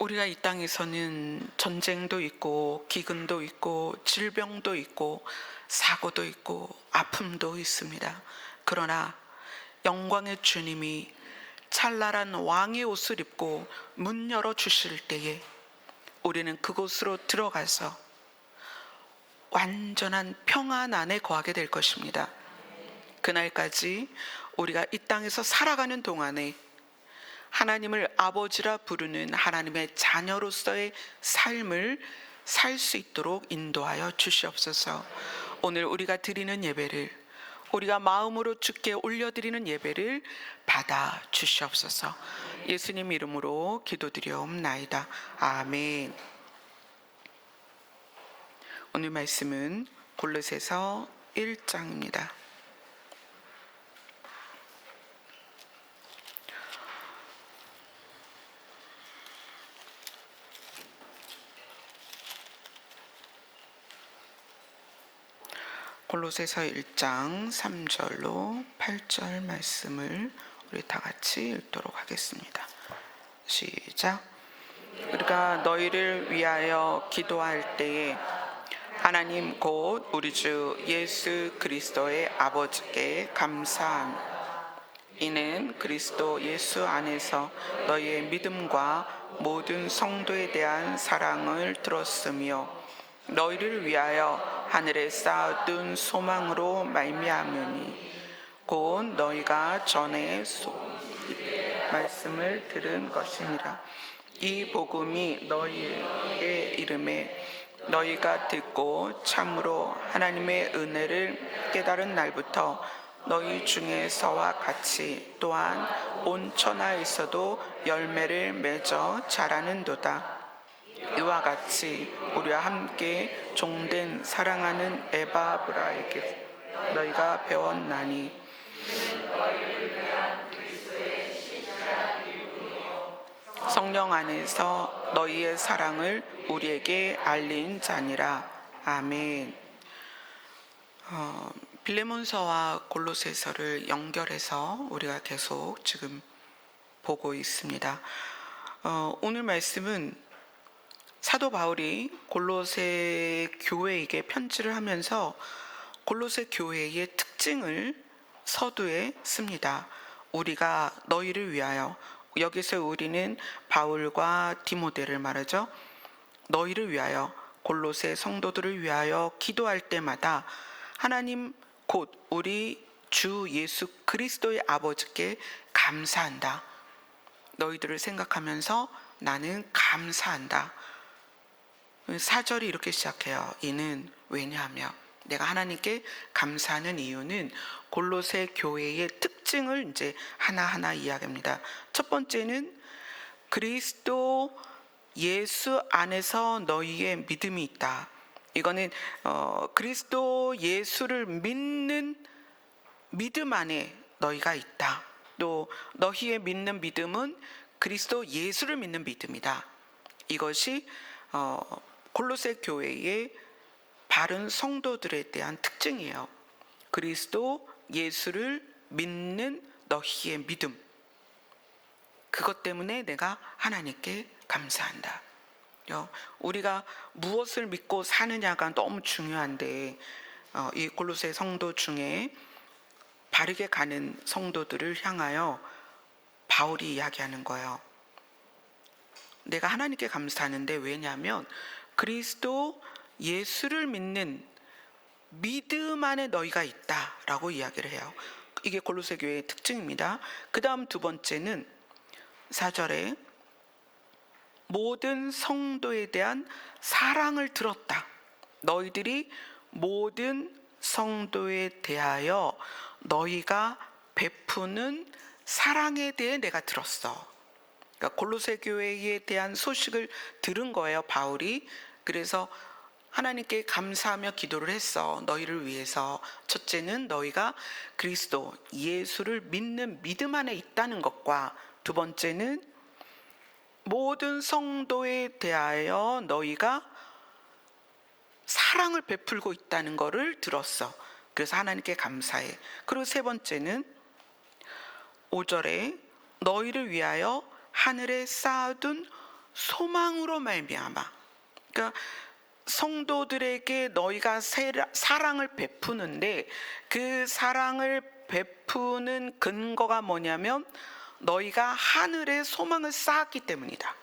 우리가 이 땅에서는 전쟁도 있고 기근도 있고 질병도 있고 사고도 있고 아픔도 있습니다. 그러나 영광의 주님이 찬란한 왕의 옷을 입고 문 열어 주실 때에 우리는 그곳으로 들어가서 완전한 평안 안에 거하게 될 것입니다. 그날까지 우리가 이 땅에서 살아가는 동안에 하나님을 아버지라 부르는 하나님의 자녀로서의 삶을 살 수 있도록 인도하여 주시옵소서. 오늘 우리가 드리는 예배를, 우리가 마음으로 주께 올려드리는 예배를 받아 주시옵소서. 예수님 이름으로 기도드리옵나이다. 아멘. 오늘 말씀은 골로새서 1장입니다. 골로새서 1장 3절로 8절 말씀을 우리 다 같이 읽도록 하겠습니다. 시작. 우리가 너희를 위하여 기도할 때에 하나님 곧 우리 주 예수 그리스도의 아버지께 감사함. 이는 그리스도 예수 안에서 너희의 믿음과 모든 성도에 대한 사랑을 들었으며 너희를 위하여 하늘에 쌓아둔 소망으로 말미암으니 곧 너희가 전에 말씀을 들은 것이니라. 이 복음이 너희의 이름에 너희가 듣고 참으로 하나님의 은혜를 깨달은 날부터 너희 중에서와 같이 또한 온 천하에서도 열매를 맺어 자라는도다. 이와 같이 우리와 함께 종된 사랑하는 에바브라에게 너희가 배웠나니 성령 안에서 너희의 사랑을 우리에게 알린 자니라. 아멘. 빌레몬서와 골로새서를 연결해서 우리가 계속 지금 보고 있습니다. 오늘 말씀은 사도 바울이 골로새 교회에게 편지를 하면서 골로새 교회의 특징을 서두에 씁니다. 우리가 너희를 위하여, 여기서 우리는 바울과 디모데를 말하죠. 너희를 위하여, 골로새 성도들을 위하여 기도할 때마다 하나님 곧 우리 주 예수 그리스도의 아버지께 감사한다. 너희들을 생각하면서 나는 감사한다. 4절이 이렇게 시작해요. 이는 왜냐하며, 내가 하나님께 감사하는 이유는 골로새 교회의 특징을 이제 하나하나 이야기합니다. 첫 번째는 그리스도 예수 안에서 너희의 믿음이 있다. 이거는 그리스도 예수를 믿는 믿음 안에 너희가 있다. 또 너희의 믿는 믿음은 그리스도 예수를 믿는 믿음이다. 이것이 골로새 교회의 바른 성도들에 대한 특징이에요. 그리스도 예수를 믿는 너희의 믿음. 그것 때문에 내가 하나님께 감사한다. 우리가 무엇을 믿고 사느냐가 너무 중요한데 이 골로새 성도 중에 바르게 가는 성도들을 향하여 바울이 이야기하는 거예요. 내가 하나님께 감사하는데 왜냐하면 그리스도 예수를 믿는 믿음 안에 너희가 있다라고 이야기를 해요. 이게 골로새 교회의 특징입니다. 그 다음 두 번째는 4절에 모든 성도에 대한 사랑을 들었다. 너희들이 모든 성도에 대하여 너희가 베푸는 사랑에 대해 내가 들었어. 그러니까 골로새 교회에 대한 소식을 들은 거예요, 바울이. 그래서 하나님께 감사하며 기도를 했어. 너희를 위해서. 첫째는 너희가 그리스도 예수를 믿는 믿음 안에 있다는 것과, 두 번째는 모든 성도에 대하여 너희가 사랑을 베풀고 있다는 것을 들었어. 그래서 하나님께 감사해. 그리고 세 번째는 5절에 너희를 위하여 하늘에 쌓아둔 소망으로 말미암아. 그러니까 성도들에게 너희가 사랑을 베푸는데 그 사랑을 베푸는 근거가 뭐냐면 너희가 하늘의 소망을 쌓았기 때문이다.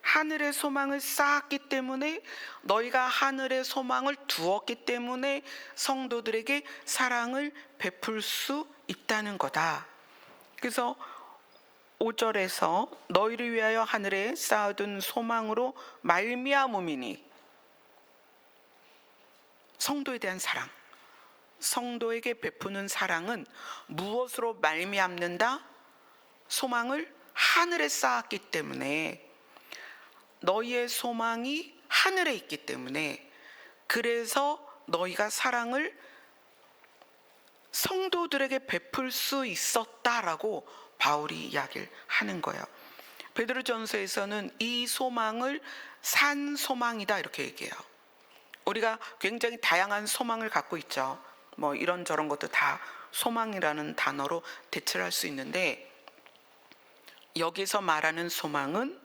하늘의 소망을 쌓았기 때문에, 너희가 하늘의 소망을 두었기 때문에 성도들에게 사랑을 베풀 수 있다는 거다. 그래서 5절에서 너희를 위하여 하늘에 쌓아둔 소망으로 말미암음이니, 성도에 대한 사랑, 성도에게 베푸는 사랑은 무엇으로 말미암는다? 소망을 하늘에 쌓았기 때문에, 너희의 소망이 하늘에 있기 때문에, 그래서 너희가 사랑을 성도들에게 베풀 수 있었다라고 바울이 이야기를 하는 거예요. 베드로전서에서는 이 소망을 산 소망이다 이렇게 얘기해요. 우리가 굉장히 다양한 소망을 갖고 있죠. 뭐 이런저런 것도 다 소망이라는 단어로 대체를 할 수 있는데, 여기서 말하는 소망은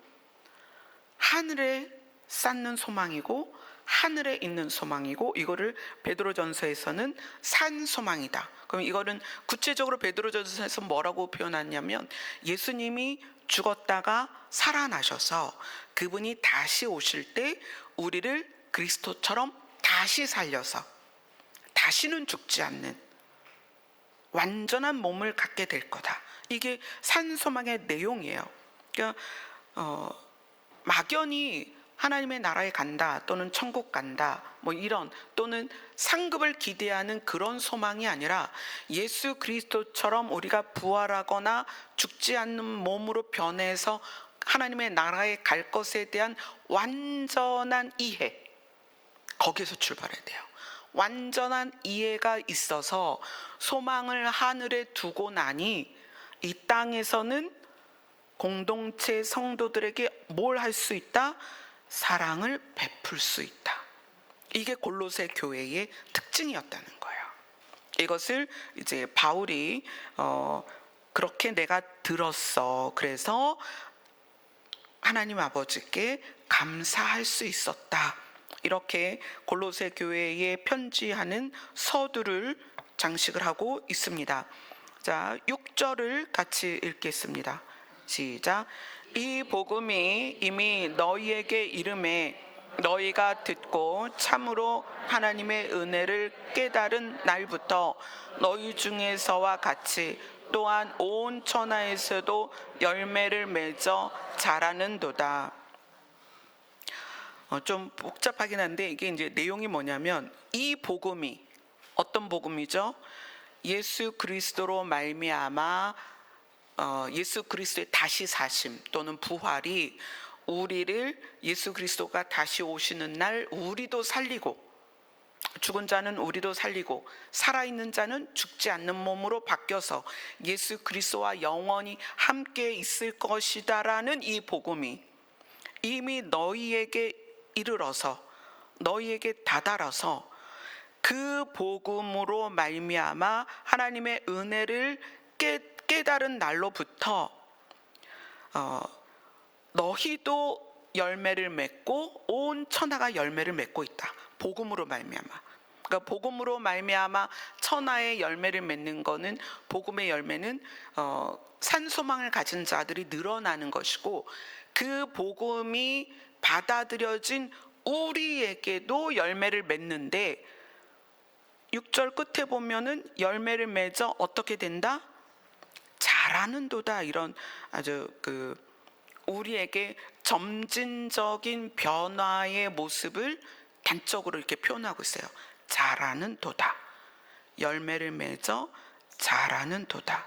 하늘에 쌓는 소망이고 하늘에 있는 소망이고, 이거를 베드로전서에서는 산 소망이다. 그럼 이거는 구체적으로 베드로전서에서 뭐라고 표현하냐면, 예수님이 죽었다가 살아나셔서 그분이 다시 오실 때 우리를 그리스도처럼 다시 살려서 다시는 죽지 않는 완전한 몸을 갖게 될 거다. 이게 산 소망의 내용이에요. 그러니까 막연히 하나님의 나라에 간다, 또는 천국 간다, 뭐 이런, 또는 상급을 기대하는 그런 소망이 아니라, 예수 그리스도처럼 우리가 부활하거나 죽지 않는 몸으로 변해서 하나님의 나라에 갈 것에 대한 완전한 이해, 거기에서 출발해야 돼요. 완전한 이해가 있어서 소망을 하늘에 두고 나니 이 땅에서는 공동체 성도들에게 뭘 할 수 있다? 사랑을 베풀 수 있다. 이게 골로새 교회의 특징이었다는 거예요. 이것을 이제 바울이 그렇게 내가 들었어, 그래서 하나님 아버지께 감사할 수 있었다, 이렇게 골로새 교회에 편지하는 서두를 장식을 하고 있습니다. 자, 6절을 같이 읽겠습니다. 시작. 이 복음이 이미 너희에게 이름에 너희가 듣고 참으로 하나님의 은혜를 깨달은 날부터 너희 중에서와 같이 또한 온 천하에서도 열매를 맺어 자라는도다. 좀 복잡하긴 한데, 이게 이제 내용이 뭐냐면, 이 복음이 어떤 복음이죠? 예수 그리스도로 말미암아 예수 그리스도의 다시 사심 또는 부활이 우리를, 예수 그리스도가 다시 오시는 날 우리도 살리고, 죽은 자는 우리도 살리고 살아있는 자는 죽지 않는 몸으로 바뀌어서 예수 그리스도와 영원히 함께 있을 것이다라는 이 복음이 이미 너희에게 이르러서, 너희에게 다다라서, 그 복음으로 말미암아 하나님의 은혜를 깨달은 날로부터 너희도 열매를 맺고 온 천하가 열매를 맺고 있다. 복음으로 말미암아. 그러니까 복음으로 말미암아 천하의 열매를 맺는 거는, 복음의 열매는 산 소망을 가진 자들이 늘어나는 것이고, 그 복음이 받아들여진 우리에게도 열매를 맺는데, 6절 끝에 보면은 열매를 맺어 어떻게 된다? 자라는도다. 이런 아주 우리에게 점진적인 변화의 모습을 단적으로 이렇게 표현하고 있어요. 자라는도다. 열매를 맺어 자라는도다.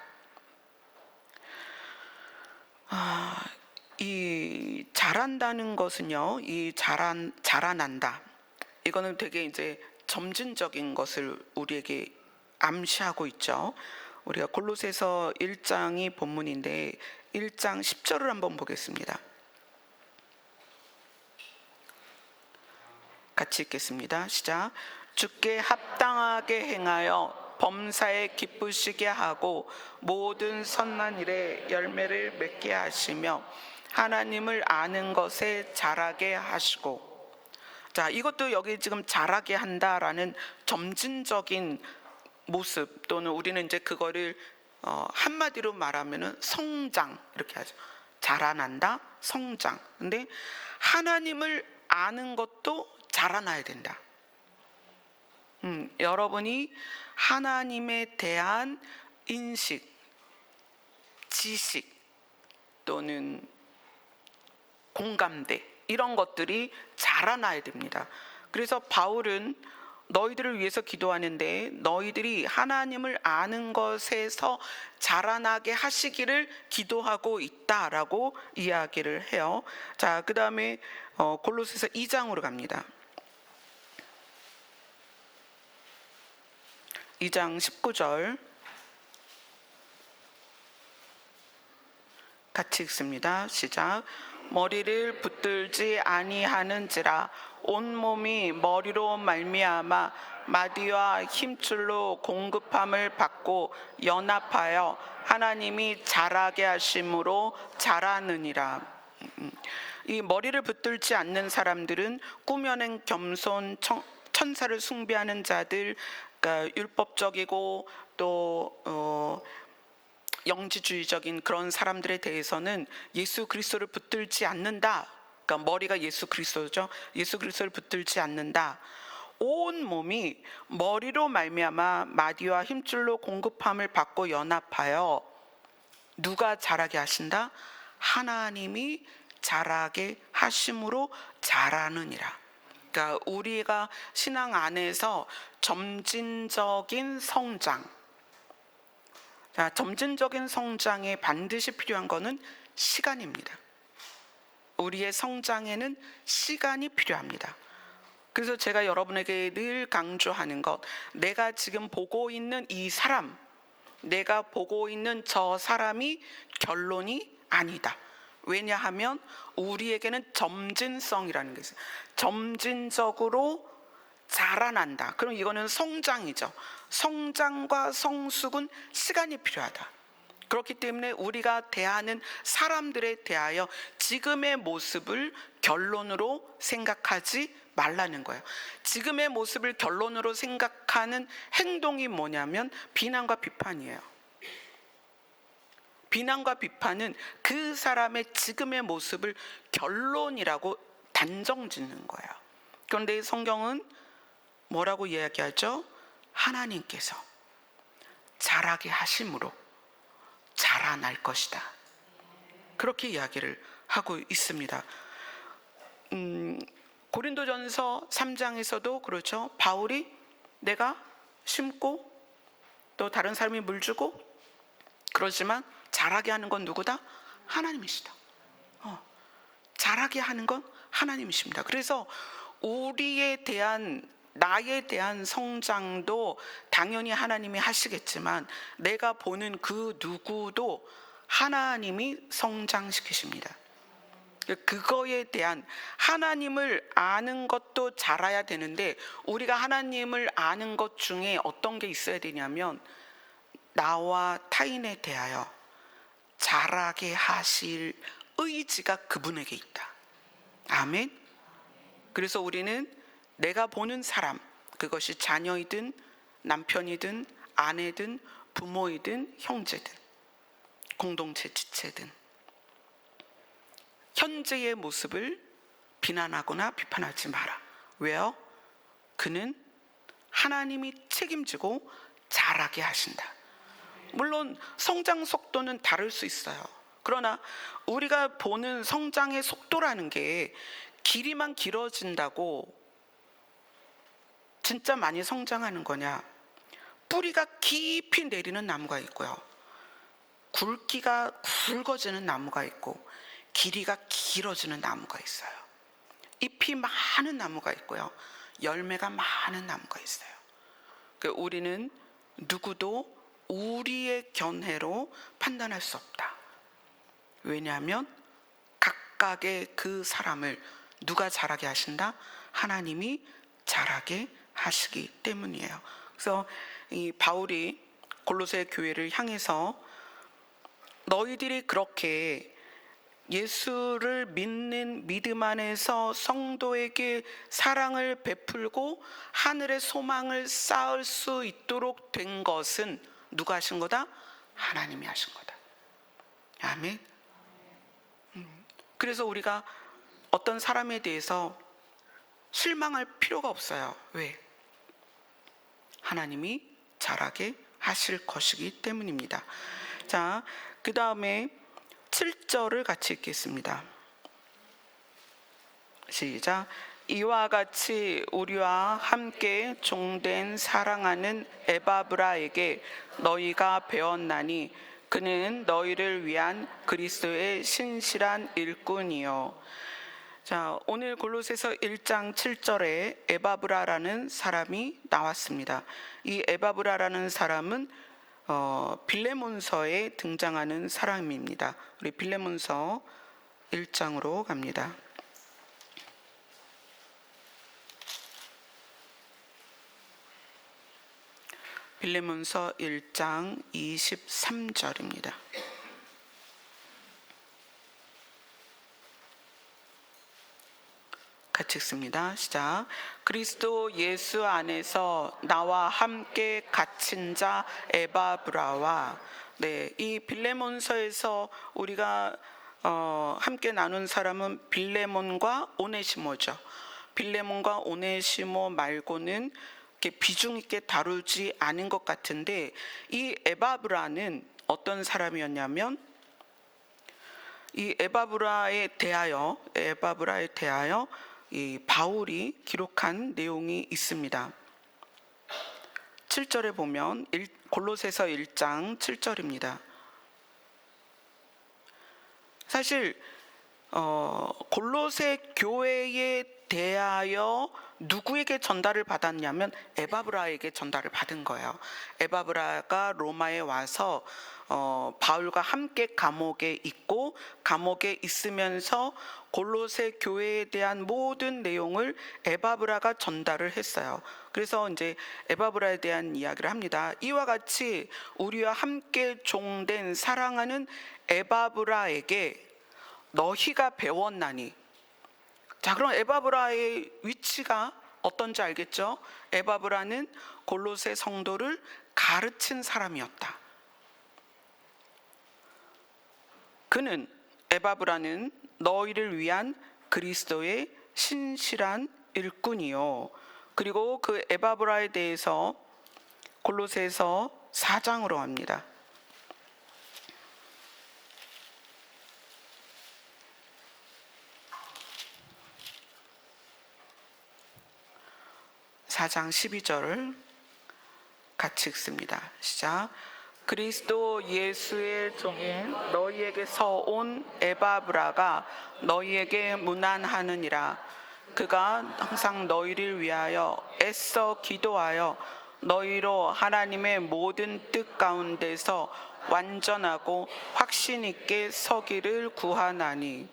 이 자란다는 것은요, 이 자라난다, 이거는 되게 이제 점진적인 것을 우리에게 암시하고 있죠. 우리가 골로새서 1장이 본문인데 1장 10절을 한번 보겠습니다. 같이 읽겠습니다. 시작. 주께 합당하게 행하여 범사에 기쁘시게 하고 모든 선한 일에 열매를 맺게 하시며 하나님을 아는 것에 자라게 하시고. 자, 이것도 여기 지금 자라게 한다라는 점진적인 모습, 또는 우리는 이제 그거를 한마디로 말하면은 성장 이렇게 하죠. 자라난다, 성장. 근데 하나님을 아는 것도 자라나야 된다. 여러분이 하나님에 대한 인식, 지식 또는 공감대, 이런 것들이 자라나야 됩니다. 그래서 바울은 너희들을 위해서 기도하는데 너희들이 하나님을 아는 것에서 자라나게 하시기를 기도하고 있다라고 이야기를 해요. 자, 그 다음에 골로새서 2장으로 갑니다. 2장 19절 같이 읽습니다. 시작. 머리를 붙들지 아니하는지라 온몸이 머리로 말미암아 마디와 힘줄로 공급함을 받고 연합하여 하나님이 자라게 하심으로 자라느니라. 이 머리를 붙들지 않는 사람들은 꾸며낸 겸손, 천사를 숭배하는 자들, 그러니까 율법적이고 또 영지주의적인 그런 사람들에 대해서는 예수 그리스도를 붙들지 않는다. 그러니까 머리가 예수 그리스도죠. 예수 그리스도를 붙들지 않는다. 온 몸이 머리로 말미암아 마디와 힘줄로 공급함을 받고 연합하여 누가 자라게 하신다? 하나님이 자라게 하심으로 자라느니라. 그러니까 우리가 신앙 안에서 점진적인 성장, 자, 점진적인 성장에 반드시 필요한 것은 시간입니다. 우리의 성장에는 시간이 필요합니다. 그래서 제가 여러분에게 늘 강조하는 것, 내가 지금 보고 있는 이 사람, 내가 보고 있는 저 사람이 결론이 아니다. 왜냐하면 우리에게는 점진성이라는 게 있어요. 점진적으로 자라난다. 그럼 이거는 성장이죠. 성장과 성숙은 시간이 필요하다. 그렇기 때문에 우리가 대하는 사람들에 대하여 지금의 모습을 결론으로 생각하지 말라는 거예요. 지금의 모습을 결론으로 생각하는 행동이 뭐냐면 비난과 비판이에요. 비난과 비판은 그 사람의 지금의 모습을 결론이라고 단정 짓는 거예요. 그런데 성경은 뭐라고 이야기하죠? 하나님께서 자라게 하심으로 자라날 것이다. 그렇게 이야기를 하고 있습니다. 고린도전서 3장에서도 그렇죠. 바울이 내가 심고 또 다른 사람이 물 주고 그러지만 자라게 하는 건 누구다? 하나님이시다. 자라게 하는 건 하나님이십니다. 그래서 우리에 대한, 나에 대한 성장도 당연히 하나님이 하시겠지만 내가 보는 그 누구도 하나님이 성장시키십니다. 그거에 대한, 하나님을 아는 것도 자라야 되는데 우리가 하나님을 아는 것 중에 어떤 게 있어야 되냐면 나와 타인에 대하여 자라게 하실 의지가 그분에게 있다. 아멘. 그래서 우리는 내가 보는 사람, 그것이 자녀이든 남편이든 아내든 부모이든 형제든 공동체 지체든 현재의 모습을 비난하거나 비판하지 마라. 왜요? 그는 하나님이 책임지고 자라게 하신다. 물론 성장 속도는 다를 수 있어요. 그러나 우리가 보는 성장의 속도라는 게 길이만 길어진다고 진짜 많이 성장하는 거냐? 뿌리가 깊이 내리는 나무가 있고요, 굵기가 굵어지는 나무가 있고 길이가 길어지는 나무가 있어요. 잎이 많은 나무가 있고요, 열매가 많은 나무가 있어요. 우리는 누구도 우리의 견해로 판단할 수 없다. 왜냐하면 각각의 그 사람을 누가 자라게 하신다? 하나님이 자라게 하시기 때문이에요. 그래서 이 바울이 골로새 교회를 향해서 너희들이 그렇게 예수를 믿는 믿음 안에서 성도에게 사랑을 베풀고 하늘의 소망을 쌓을 수 있도록 된 것은 누가 하신 거다? 하나님이 하신 거다. 아멘. 그래서 우리가 어떤 사람에 대해서 실망할 필요가 없어요. 왜? 하나님이 잘하게 하실 것이기 때문입니다. 자, 그 다음에 7절을 같이 읽겠습니다. 시작. 이와 같이 우리와 함께 종된 사랑하는 에바브라에게 너희가 배웠나니 그는 너희를 위한 그리스도의 신실한 일꾼이요. 자, 오늘 골로새서 1장 7절에 에바브라라는 사람이 나왔습니다. 이 에바브라라는 사람은 빌레몬서에 등장하는 사람입니다. 우리 빌레몬서 1장으로 갑니다. 빌레몬서 1장 23절입니다. 같이 읽습니다. 시작. 그리스도 예수 안에서 나와 함께 갇힌 자 에바브라와, 이 빌레몬서에서 우리가 함께 나눈 사람은 빌레몬과 오네시모죠. 빌레몬과 오네시모 말고는 이렇게 비중 있게 다루지 않은 것 같은데, 이 에바브라는 어떤 사람이었냐면, 이 에바브라에 대하여 이 바울이 기록한 내용이 있습니다. 7절에 보면 골로새서 1장 7절입니다. 사실 골로새 교회에 대하여 누구에게 전달을 받았냐면 에바브라에게 전달을 받은 거예요. 에바브라가 로마에 와서 바울과 함께 감옥에 있고, 감옥에 있으면서 골로새 교회에 대한 모든 내용을 에바브라가 전달을 했어요. 그래서 이제 에바브라에 대한 이야기를 합니다. 이와 같이 우리와 함께 종된 사랑하는 에바브라에게 너희가 배웠나니. 자, 그럼 에바브라의 위치가 어떤지 알겠죠? 에바브라는 골로새 성도를 가르친 사람이었다. 에바브라는 너희를 위한 그리스도의 신실한 일꾼이요. 그리고 그 에바브라에 대해서 골로새서 4장으로 합니다. 4장 12절을 같이 읽습니다. 시작. 그리스도 예수의 종인 너희에게서 온 에바브라가 너희에게 문안하느니라. 그가 항상 너희를 위하여 애써 기도하여 너희로 하나님의 모든 뜻 가운데서 완전하고 확신 있게 서기를 구하나니.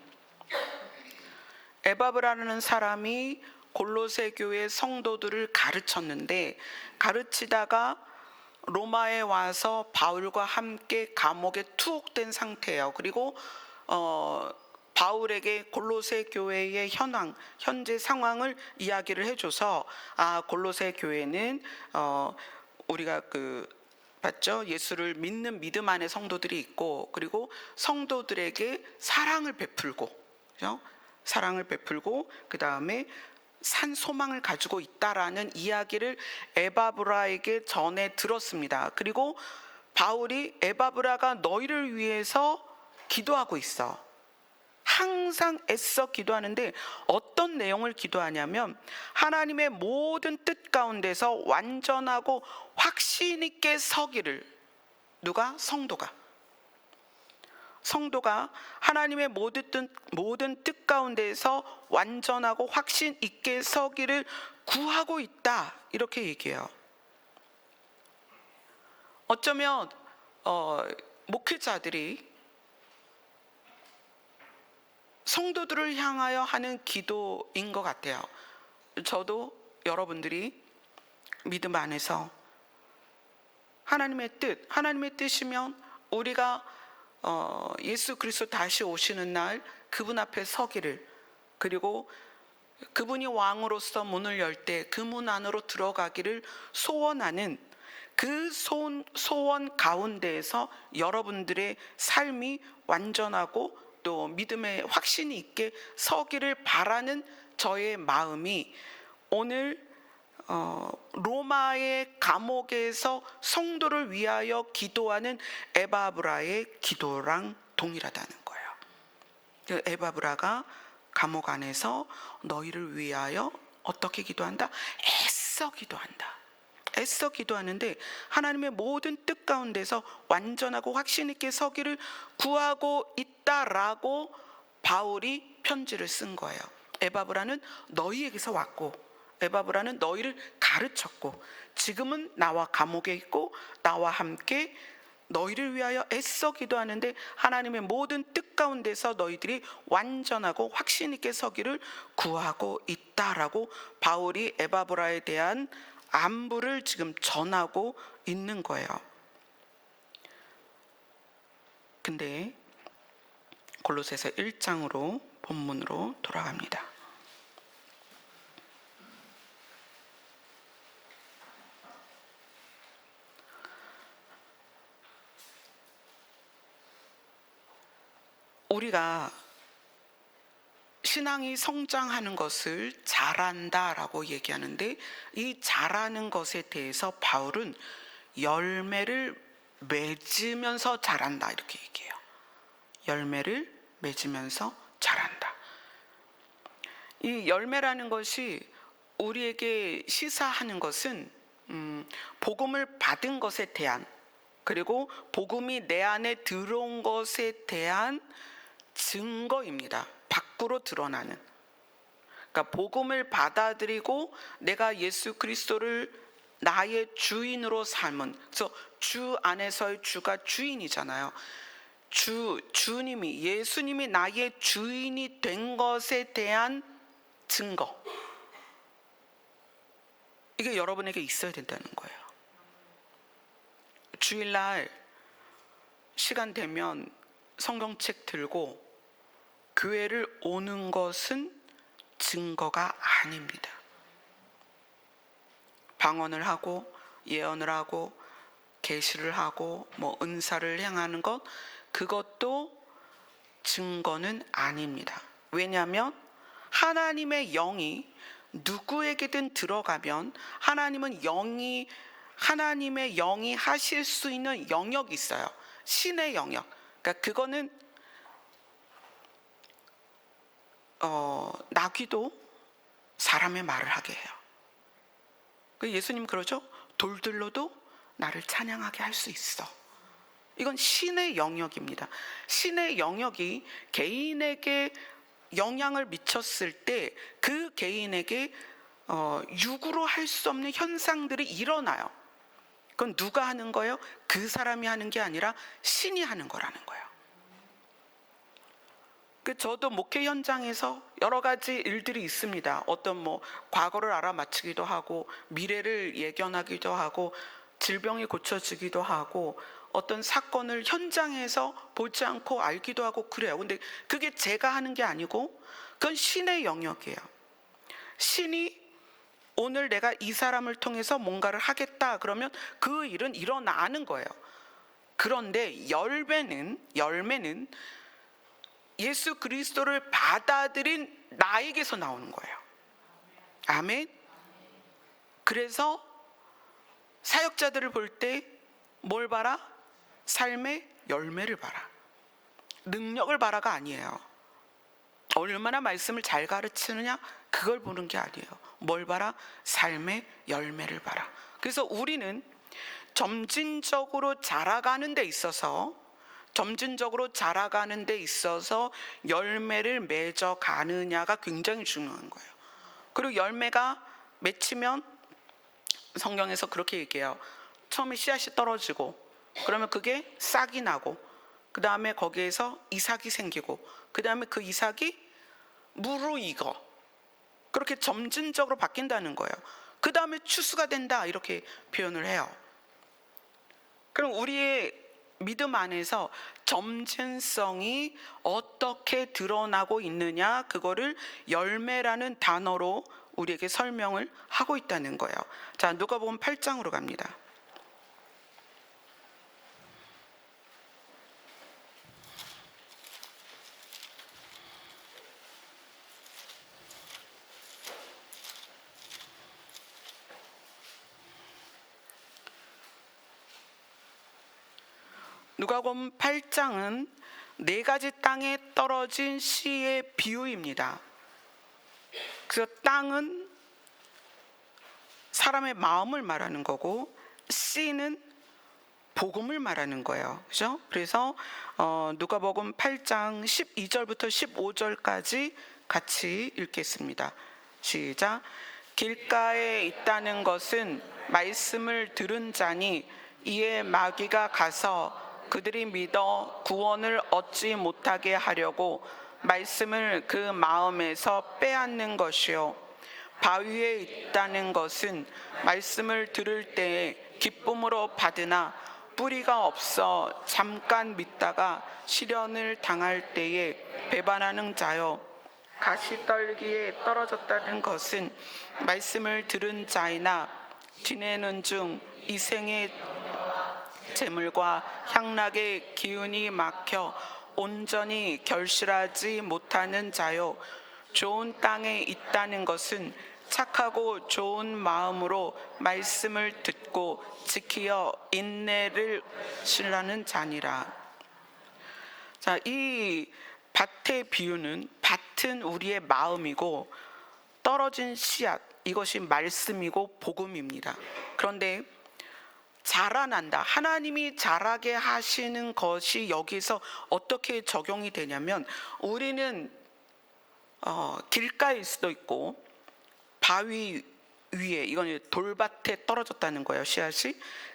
에바브라는 사람이 골로새 교회 성도들을 가르쳤는데, 가르치다가 로마에 와서 바울과 함께 감옥에 투옥된 상태예요. 그리고 바울에게 골로새 교회의 현재 상황을 이야기를 해줘서, 골로새 교회는 우리가 봤죠? 예수를 믿는 믿음 안에 성도들이 있고, 그리고 성도들에게 사랑을 베풀고, 그죠? 사랑을 베풀고, 그 다음에 산 소망을 가지고 있다라는 이야기를 에바브라에게 전해 들었습니다. 그리고 바울이 에바브라가 너희를 위해서 기도하고 있어. 항상 애써 기도하는데 어떤 내용을 기도하냐면, 하나님의 모든 뜻 가운데서 완전하고 확신 있게 서기를. 누가? 성도가 하나님의 모든 뜻 가운데서 완전하고 확신 있게 서기를 구하고 있다, 이렇게 얘기해요. 어쩌면 목회자들이 성도들을 향하여 하는 기도인 것 같아요. 저도 여러분들이 믿음 안에서 하나님의 뜻이면 우리가 예수 그리스도 다시 오시는 날 그분 앞에 서기를, 그리고 그분이 왕으로서 문을 열 때 그 문 안으로 들어가기를 소원하는 그 소원 가운데에서 여러분들의 삶이 완전하고 또 믿음의 확신이 있게 서기를 바라는 저의 마음이 오늘 로마의 감옥에서 성도를 위하여 기도하는 에바브라의 기도랑 동일하다는 거예요. 에바브라가 감옥 안에서 너희를 위하여 어떻게 기도한다? 애써 기도한다. 애써 기도하는데 하나님의 모든 뜻 가운데서 완전하고 확신 있게 서기를 구하고 있다라고 바울이 편지를 쓴 거예요. 에바브라는 너희에게서 왔고, 에바브라는 너희를 가르쳤고, 지금은 나와 감옥에 있고 나와 함께 너희를 위하여 애써 기도하는데 하나님의 모든 뜻 가운데서 너희들이 완전하고 확신 있게 서기를 구하고 있다라고 바울이 에바브라에 대한 안부를 지금 전하고 있는 거예요. 근데 골로새서 1장으로 본문으로 돌아갑니다. 우리가 신앙이 성장하는 것을 잘한다라고 얘기하는데, 이 잘하는 것에 대해서 바울은 열매를 맺으면서 잘한다 이렇게 얘기해요. 열매를 맺으면서 잘한다. 이 열매라는 것이 우리에게 시사하는 것은 복음을 받은 것에 대한, 그리고 복음이 내 안에 들어온 것에 대한 증거입니다. 밖으로 드러나는. 그러니까 복음을 받아들이고 내가 예수 그리스도를 나의 주인으로 삼은, 그래서 주 안에서의 주가 주인이잖아요. 주님이, 예수님이 나의 주인이 된 것에 대한 증거, 이게 여러분에게 있어야 된다는 거예요. 주일날 시간 되면 성경책 들고 교회를 오는 것은 증거가 아닙니다. 방언을 하고 예언을 하고 계시를 하고 은사를 행하는 것, 그것도 증거는 아닙니다. 왜냐하면 하나님의 영이 누구에게든 들어가면 하나님의 영이 하실 수 있는 영역이 있어요. 신의 영역. 그러니까 그거는 나귀도 사람의 말을 하게 해요. 예수님 그러죠. 돌들로도 나를 찬양하게 할 수 있어. 이건 신의 영역입니다. 신의 영역이 개인에게 영향을 미쳤을 때 그 개인에게 육으로 할 수 없는 현상들이 일어나요. 그건 누가 하는 거예요? 그 사람이 하는 게 아니라 신이 하는 거라는 거예요. 저도 목회 현장에서 여러 가지 일들이 있습니다. 어떤 과거를 알아맞히기도 하고 미래를 예견하기도 하고 질병이 고쳐지기도 하고 어떤 사건을 현장에서 보지 않고 알기도 하고 그래요. 근데 그게 제가 하는 게 아니고 그건 신의 영역이에요. 신이 오늘 내가 이 사람을 통해서 뭔가를 하겠다 그러면 그 일은 일어나는 거예요. 그런데 열매는 예수 그리스도를 받아들인 나에게서 나오는 거예요. 아멘. 그래서 사역자들을 볼 때 뭘 봐라? 삶의 열매를 봐라. 능력을 봐라가 아니에요. 얼마나 말씀을 잘 가르치느냐 그걸 보는 게 아니에요. 뭘 봐라? 삶의 열매를 봐라. 그래서 우리는 점진적으로 자라가는 데 있어서 열매를 맺어 가느냐가 굉장히 중요한 거예요. 그리고 열매가 맺히면 성경에서 그렇게 얘기해요. 처음에 씨앗이 떨어지고 그러면 그게 싹이 나고 그 다음에 거기에서 이삭이 생기고 그 다음에 그 이삭이 무르익어. 그렇게 점진적으로 바뀐다는 거예요. 그 다음에 추수가 된다 이렇게 표현을 해요. 그럼 우리의 믿음 안에서 점진성이 어떻게 드러나고 있느냐, 그거를 열매라는 단어로 우리에게 설명을 하고 있다는 거예요. 자, 누가복음 8장으로 갑니다. 누가복음 8장은 네 가지 땅에 떨어진 씨의 비유입니다. 그래서 땅은 사람의 마음을 말하는 거고, 씨는 복음을 말하는 거예요. 그죠? 그래서 누가복음 8장 12절부터 15절까지 같이 읽겠습니다. 시작. 길가에 있다는 것은 말씀을 들은 자니 이에 마귀가 가서 그들이 믿어 구원을 얻지 못하게 하려고 말씀을 그 마음에서 빼앗는 것이요. 바위에 있다는 것은 말씀을 들을 때에 기쁨으로 받으나 뿌리가 없어 잠깐 믿다가 시련을 당할 때에 배반하는 자요. 가시떨기에 떨어졌다는 것은 말씀을 들은 자이나 지내는 중 이 생의 재물과 향락의 기운이 막혀 온전히 결실하지 못하는 자요. 좋은 땅에 있다는 것은 착하고 좋은 마음으로 말씀을 듣고 지키어 인내를 실라는 자니라. 자, 이 밭의 비유는 밭은 우리의 마음이고 떨어진 씨앗, 이것이 말씀이고 복음입니다. 그런데 자라난다, 하나님이 자라게 하시는 것이 여기서 어떻게 적용이 되냐면, 우리는 길가일 수도 있고 바위 위에, 이건 돌밭에 떨어졌다는 거예요. 씨앗이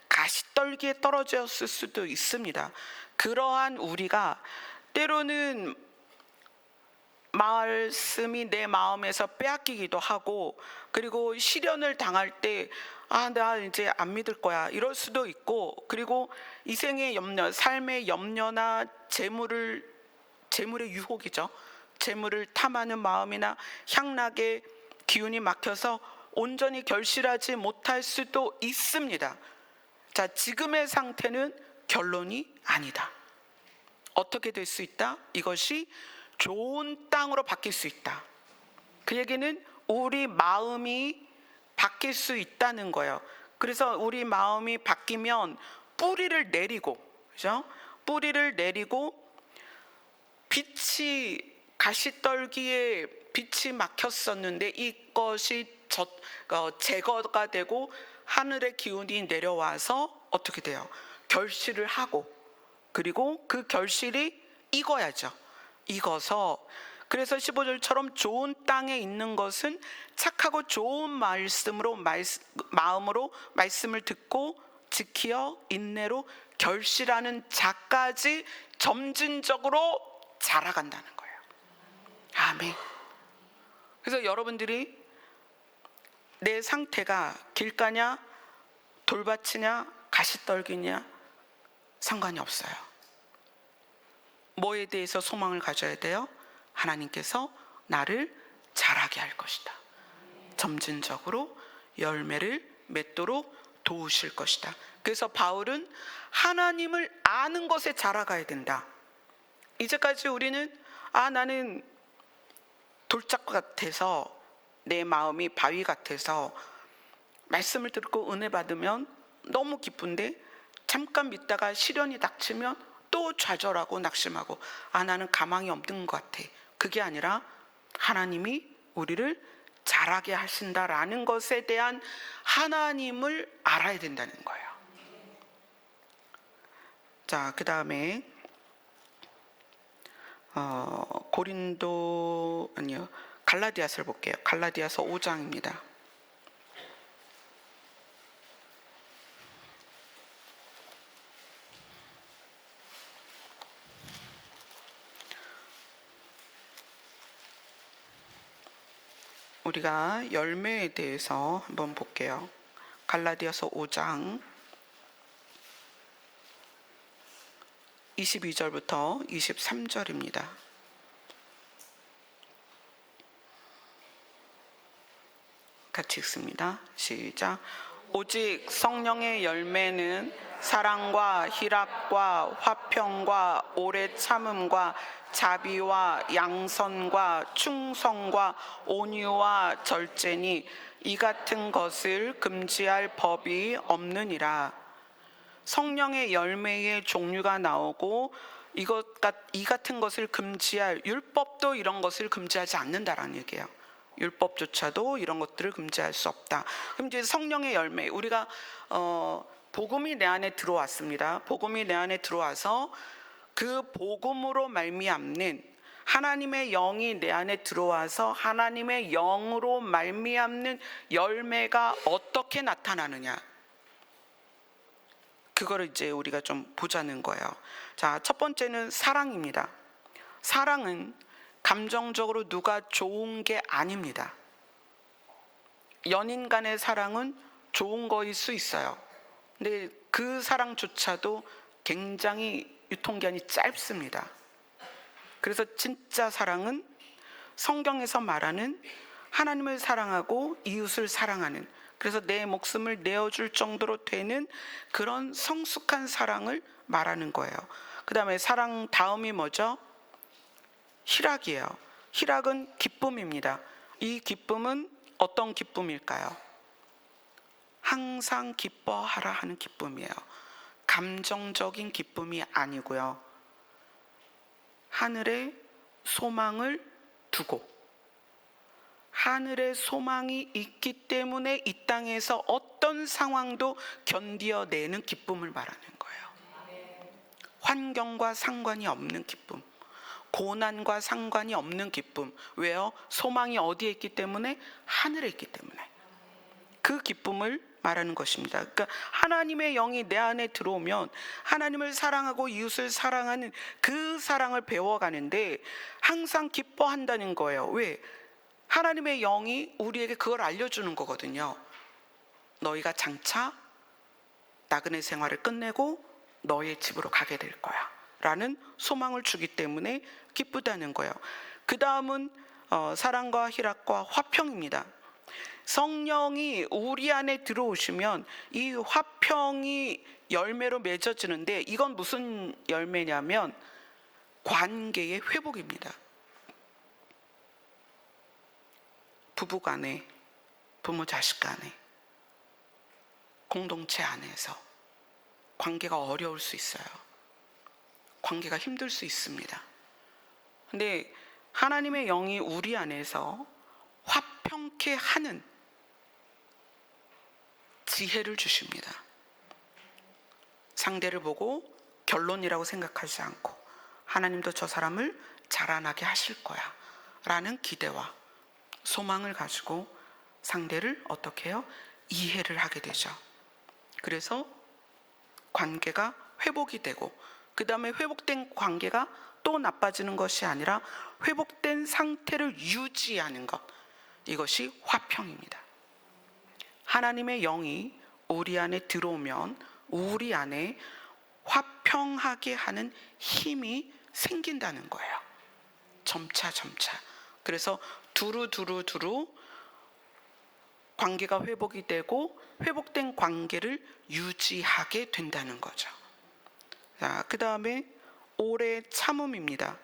가시떨기에 떨어졌을 수도 있습니다. 그러한 우리가 때로는 말씀이 내 마음에서 빼앗기기도 하고, 그리고 시련을 당할 때 나 이제 안 믿을 거야 이럴 수도 있고, 그리고 이생의 염려, 삶의 염려나 재물의 유혹이죠. 재물을 탐하는 마음이나 향락의 기운이 막혀서 온전히 결실하지 못할 수도 있습니다. 자, 지금의 상태는 결론이 아니다. 어떻게 될 수 있다? 이것이 좋은 땅으로 바뀔 수 있다. 그 얘기는 우리 마음이 바뀔 수 있다는 거예요. 그래서 우리 마음이 바뀌면 뿌리를 내리고, 그죠? 뿌리를 내리고 빛이, 가시떨기에 빛이 막혔었는데 이것이 제거가 되고 하늘의 기운이 내려와서 어떻게 돼요? 결실을 하고, 그리고 그 결실이 익어야죠. 익어서, 그래서 15절처럼 좋은 땅에 있는 것은 착하고 좋은 마음으로 말씀을 듣고 지키어 인내로 결실하는 자까지 점진적으로 자라간다는 거예요. 아멘. 그래서 여러분들이 내 상태가 길가냐 돌밭이냐 가시떨기냐 상관이 없어요. 뭐에 대해서 소망을 가져야 돼요? 하나님께서 나를 자라게 할 것이다. 점진적으로 열매를 맺도록 도우실 것이다. 그래서 바울은 하나님을 아는 것에 자라가야 된다. 이제까지 우리는 나는 돌짝 같아서, 내 마음이 바위 같아서 말씀을 듣고 은혜 받으면 너무 기쁜데 잠깐 믿다가 시련이 닥치면 또 좌절하고 낙심하고 나는 가망이 없는 것 같아. 그게 아니라 하나님이 우리를 자라게 하신다라는 것에 대한 하나님을 알아야 된다는 거예요. 자, 그 다음에 갈라디아서를 볼게요. 갈라디아서 5장입니다. 우리가 열매에 대해서 한번 볼게요. 갈라디아서 5장 22절부터 23절입니다. 같이 읽습니다. 시작. 오직 성령의 열매는 사랑과 희락과 화평과 오래 참음과 자비와 양선과 충성과 온유와 절제니 이 같은 것을 금지할 법이 없느니라. 성령의 열매의 종류가 나오고 이 같은 것을 금지할, 율법도 이런 것을 금지하지 않는다라는 얘기예요. 율법조차도 이런 것들을 금지할 수 없다. 그럼 이제 성령의 열매, 우리가 복음이 내 안에 들어왔습니다. 복음이 내 안에 들어와서 그 복음으로 말미암는, 하나님의 영이 내 안에 들어와서 하나님의 영으로 말미암는 열매가 어떻게 나타나느냐, 그거를 이제 우리가 좀 보자는 거예요. 자, 첫 번째는 사랑입니다. 사랑은 감정적으로 누가 좋은 게 아닙니다. 연인 간의 사랑은 좋은 거일 수 있어요. 근데 그 사랑조차도 굉장히 유통기한이 짧습니다. 그래서 진짜 사랑은 성경에서 말하는 하나님을 사랑하고 이웃을 사랑하는, 그래서 내 목숨을 내어줄 정도로 되는 그런 성숙한 사랑을 말하는 거예요. 그 다음에 사랑 다음이 뭐죠? 희락이에요. 희락은 기쁨입니다. 이 기쁨은 어떤 기쁨일까요? 항상 기뻐하라 하는 기쁨이에요. 감정적인 기쁨이 아니고요. 하늘에 소망을 두고, 하늘에 소망이 있기 때문에 이 땅에서 어떤 상황도 견디어내는 기쁨을 말하는 거예요. 환경과 상관이 없는 기쁨, 고난과 상관이 없는 기쁨. 왜요? 소망이 어디에 있기 때문에? 하늘에 있기 때문에. 그 기쁨을 말하는 것입니다. 그러니까 하나님의 영이 내 안에 들어오면 하나님을 사랑하고 이웃을 사랑하는 그 사랑을 배워가는데 항상 기뻐한다는 거예요. 왜? 하나님의 영이 우리에게 그걸 알려주는 거거든요. 너희가 장차 나그네 생활을 끝내고 너의 집으로 가게 될 거야 라는 소망을 주기 때문에 기쁘다는 거예요. 그 다음은 사랑과 희락과 화평입니다. 성령이 우리 안에 들어오시면 이 화평이 열매로 맺어지는데, 이건 무슨 열매냐면 관계의 회복입니다. 부부 간에, 부모 자식 간에, 공동체 안에서 관계가 어려울 수 있어요. 관계가 힘들 수 있습니다. 근데 하나님의 영이 우리 안에서 화평케 하는 지혜를 주십니다. 상대를 보고 결론이라고 생각하지 않고 하나님도 저 사람을 자라나게 하실 거야 라는 기대와 소망을 가지고 상대를 어떻게 해요? 이해를 하게 되죠. 그래서 관계가 회복이 되고, 그 다음에 회복된 관계가 또 나빠지는 것이 아니라 회복된 상태를 유지하는 것, 이것이 화평입니다. 하나님의 영이 우리 안에 들어오면 우리 안에 화평하게 하는 힘이 생긴다는 거예요. 점차. 그래서 두루 관계가 회복이 되고 회복된 관계를 유지하게 된다는 거죠. 자, 그 다음에 오래 참음입니다.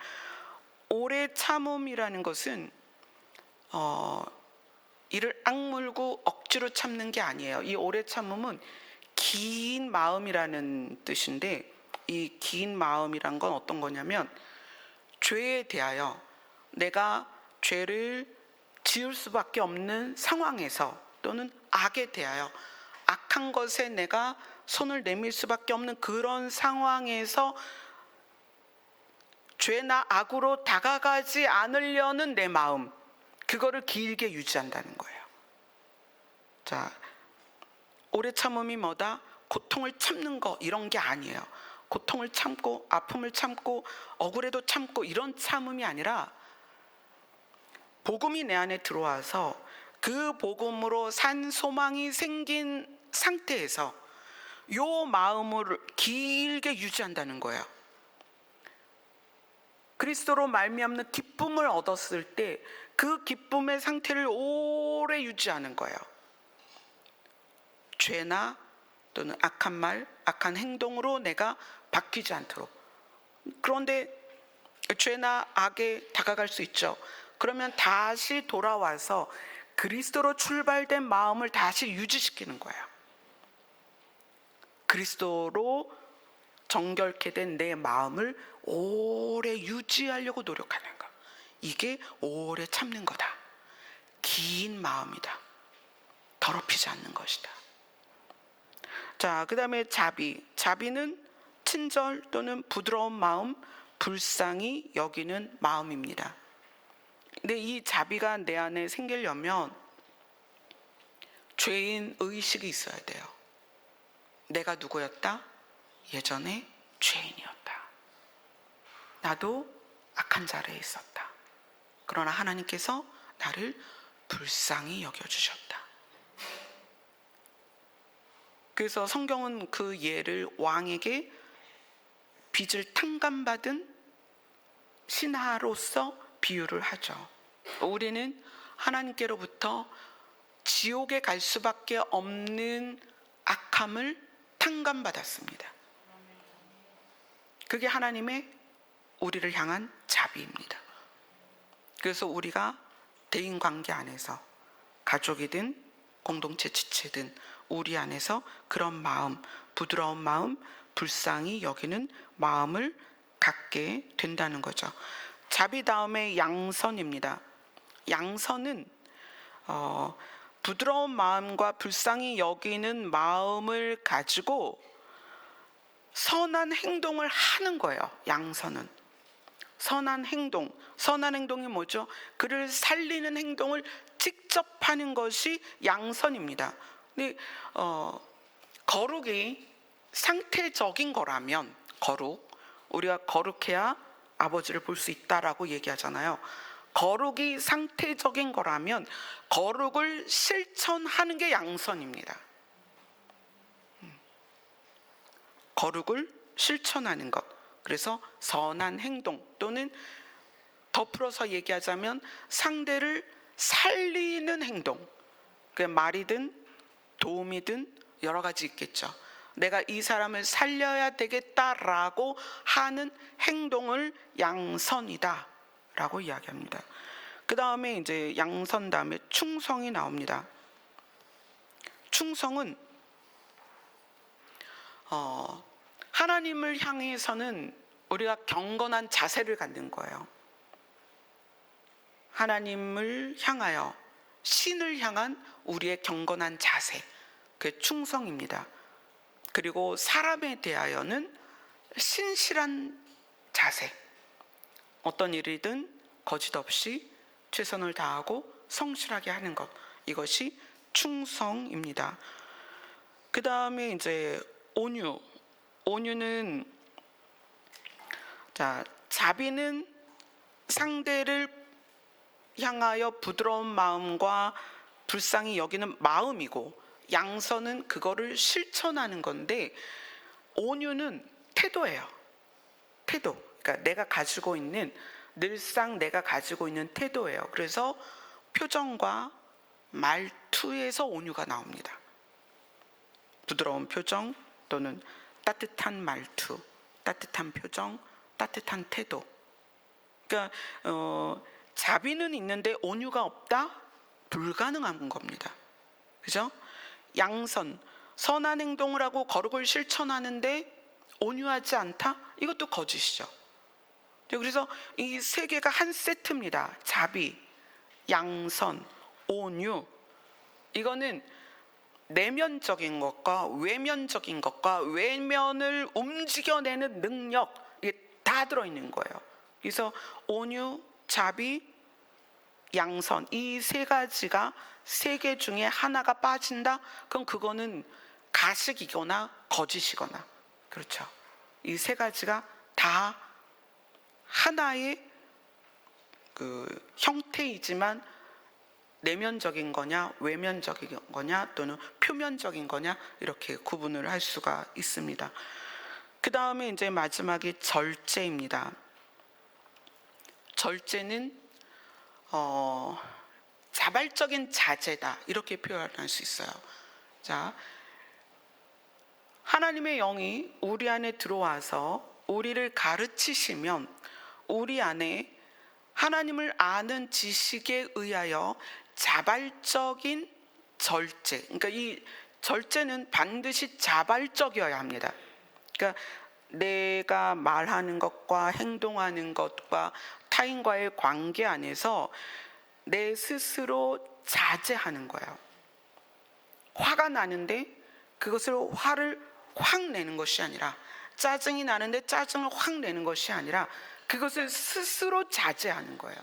오래 참음이라는 것은 이를 악물고 억지로 참는 게 아니에요. 이 오래 참음은 긴 마음이라는 뜻인데, 이 긴 마음이란 건 어떤 거냐면 죄에 대하여 내가 죄를 지을 수밖에 없는 상황에서, 또는 악에 대하여 악한 것에 내가 손을 내밀 수밖에 없는 그런 상황에서 죄나 악으로 다가가지 않으려는 내 마음, 그거를 길게 유지한다는 거예요. 자, 오래 참음이 뭐다? 고통을 참는 거, 이런 게 아니에요. 고통을 참고 아픔을 참고 억울해도 참고 이런 참음이 아니라, 복음이 내 안에 들어와서 그 복음으로 산 소망이 생긴 상태에서 요 마음을 길게 유지한다는 거예요. 그리스도로 말미암는 기쁨을 얻었을 때 그 기쁨의 상태를 오래 유지하는 거예요. 죄나 또는 악한 말, 악한 행동으로 내가 바뀌지 않도록. 그런데 죄나 악에 다가갈 수 있죠. 그러면 다시 돌아와서 그리스도로 출발된 마음을 다시 유지시키는 거예요. 그리스도로 정결케 된 내 마음을 오래 유지하려고 노력하는 거. 이게 오래 참는 거다. 긴 마음이다. 더럽히지 않는 것이다. 자, 그 다음에 자비. 자비는 친절 또는 부드러운 마음, 불쌍히 여기는 마음입니다. 근데 이 자비가 내 안에 생기려면 죄인 의식이 있어야 돼요. 내가 누구였다? 예전에 죄인이었다. 나도 악한 자리에 있었다. 그러나 하나님께서 나를 불쌍히 여겨주셨다. 그래서 성경은 그 예를 왕에게 빚을 탕감받은 신하로서 비유를 하죠. 우리는 하나님께로부터 지옥에 갈 수밖에 없는 악함을 탕감받았습니다. 그게 하나님의 우리를 향한 자비입니다. 그래서 우리가 대인관계 안에서 가족이든 공동체 지체든 우리 안에서 그런 마음, 부드러운 마음, 불쌍히 여기는 마음을 갖게 된다는 거죠. 자비 다음에 양선입니다. 양선은 부드러운 마음과 불쌍히 여기는 마음을 가지고 선한 행동을 하는 거예요. 양선은 선한 행동이 뭐죠? 그를 살리는 행동을 직접 하는 것이 양선입니다. 근데 거룩이 상태적인 거라면, 우리가 거룩해야 아버지를 볼 수 있다라고 얘기하잖아요. 거룩이 상태적인 거라면 거룩을 실천하는 게 양선입니다. 거룩을 실천하는 것. 그래서 선한 행동 또는 더 풀어서 얘기하자면 상대를 살리는 행동. 그게 말이든 도움이든 여러 가지 있겠죠. 내가 이 사람을 살려야 되겠다라고 하는 행동을 양선이다 라고 이야기합니다. 그 다음에 이제 양선 다음에 충성이 나옵니다. 충성은 하나님을 향해서는 우리가 경건한 자세를 갖는 거예요. 하나님을 향하여, 신을 향한 우리의 경건한 자세, 그게 충성입니다. 그리고 사람에 대하여는 신실한 자세, 어떤 일이든 거짓 없이 최선을 다하고 성실하게 하는 것, 이것이 충성입니다. 그 다음에 이제 온유는 자비는 상대를 향하여 부드러운 마음과 불쌍히 여기는 마음이고, 양선은 그거를 실천하는 건데, 온유는 태도예요. 태도. 그러니까 늘상 내가 가지고 있는 태도예요. 그래서 표정과 말투에서 온유가 나옵니다. 부드러운 표정 또는 따뜻한 말투, 따뜻한 표정, 따뜻한 태도. 그러니까 자비는 있는데 온유가 없다? 불가능한 겁니다. 그죠? 양선, 선한 행동을 하고 거룩을 실천하는데 온유하지 않다? 이것도 거짓이죠. 그래서 이 세 개가 한 세트입니다. 자비, 양선, 온유. 이거는 내면적인 것과 외면적인 것과 외면을 움직여내는 능력, 이게 다 들어있는 거예요. 그래서 온유, 자비, 양선, 이 세 가지가 세 개 중에 하나가 빠진다? 그럼 그거는 가식이거나 거짓이거나, 그렇죠. 이 세 가지가 다 하나의 그 형태이지만 내면적인 거냐 외면적인 거냐 또는 표면적인 거냐 이렇게 구분을 할 수가 있습니다. 그 다음에 이제 마지막이 절제입니다. 절제는 자발적인 자제다, 이렇게 표현할 수 있어요. 자, 하나님의 영이 우리 안에 들어와서 우리를 가르치시면 우리 안에 하나님을 아는 지식에 의하여 자발적인 절제, 그러니까 이 절제는 반드시 자발적이어야 합니다. 그러니까 내가 말하는 것과 행동하는 것과 타인과의 관계 안에서 내 스스로 자제하는 거예요. 화가 나는데 그것을 화를 확 내는 것이 아니라, 짜증이 나는데 짜증을 확 내는 것이 아니라 그것을 스스로 자제하는 거예요.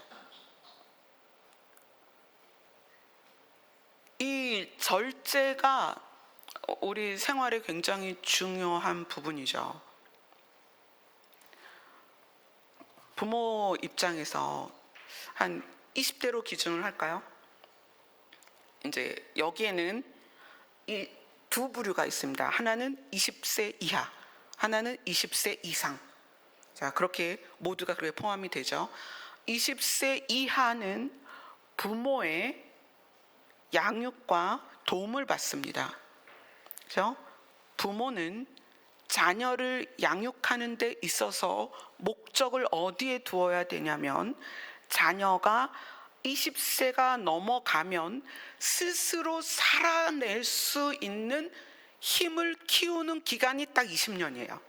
이 절제가 우리 생활에 굉장히 중요한 부분이죠. 부모 입장에서 한 20대로 기준을 할까요? 이제 여기에는 이 두 부류가 있습니다. 하나는 20세 이하, 하나는 20세 이상. 자, 그렇게 모두가 그렇게 포함이 되죠. 20세 이하는 부모의 양육과 도움을 받습니다. 그렇죠? 부모는 자녀를 양육하는 데 있어서 목적을 어디에 두어야 되냐면, 자녀가 20세가 넘어가면 스스로 살아낼 수 있는 힘을 키우는 기간이 딱 20년이에요.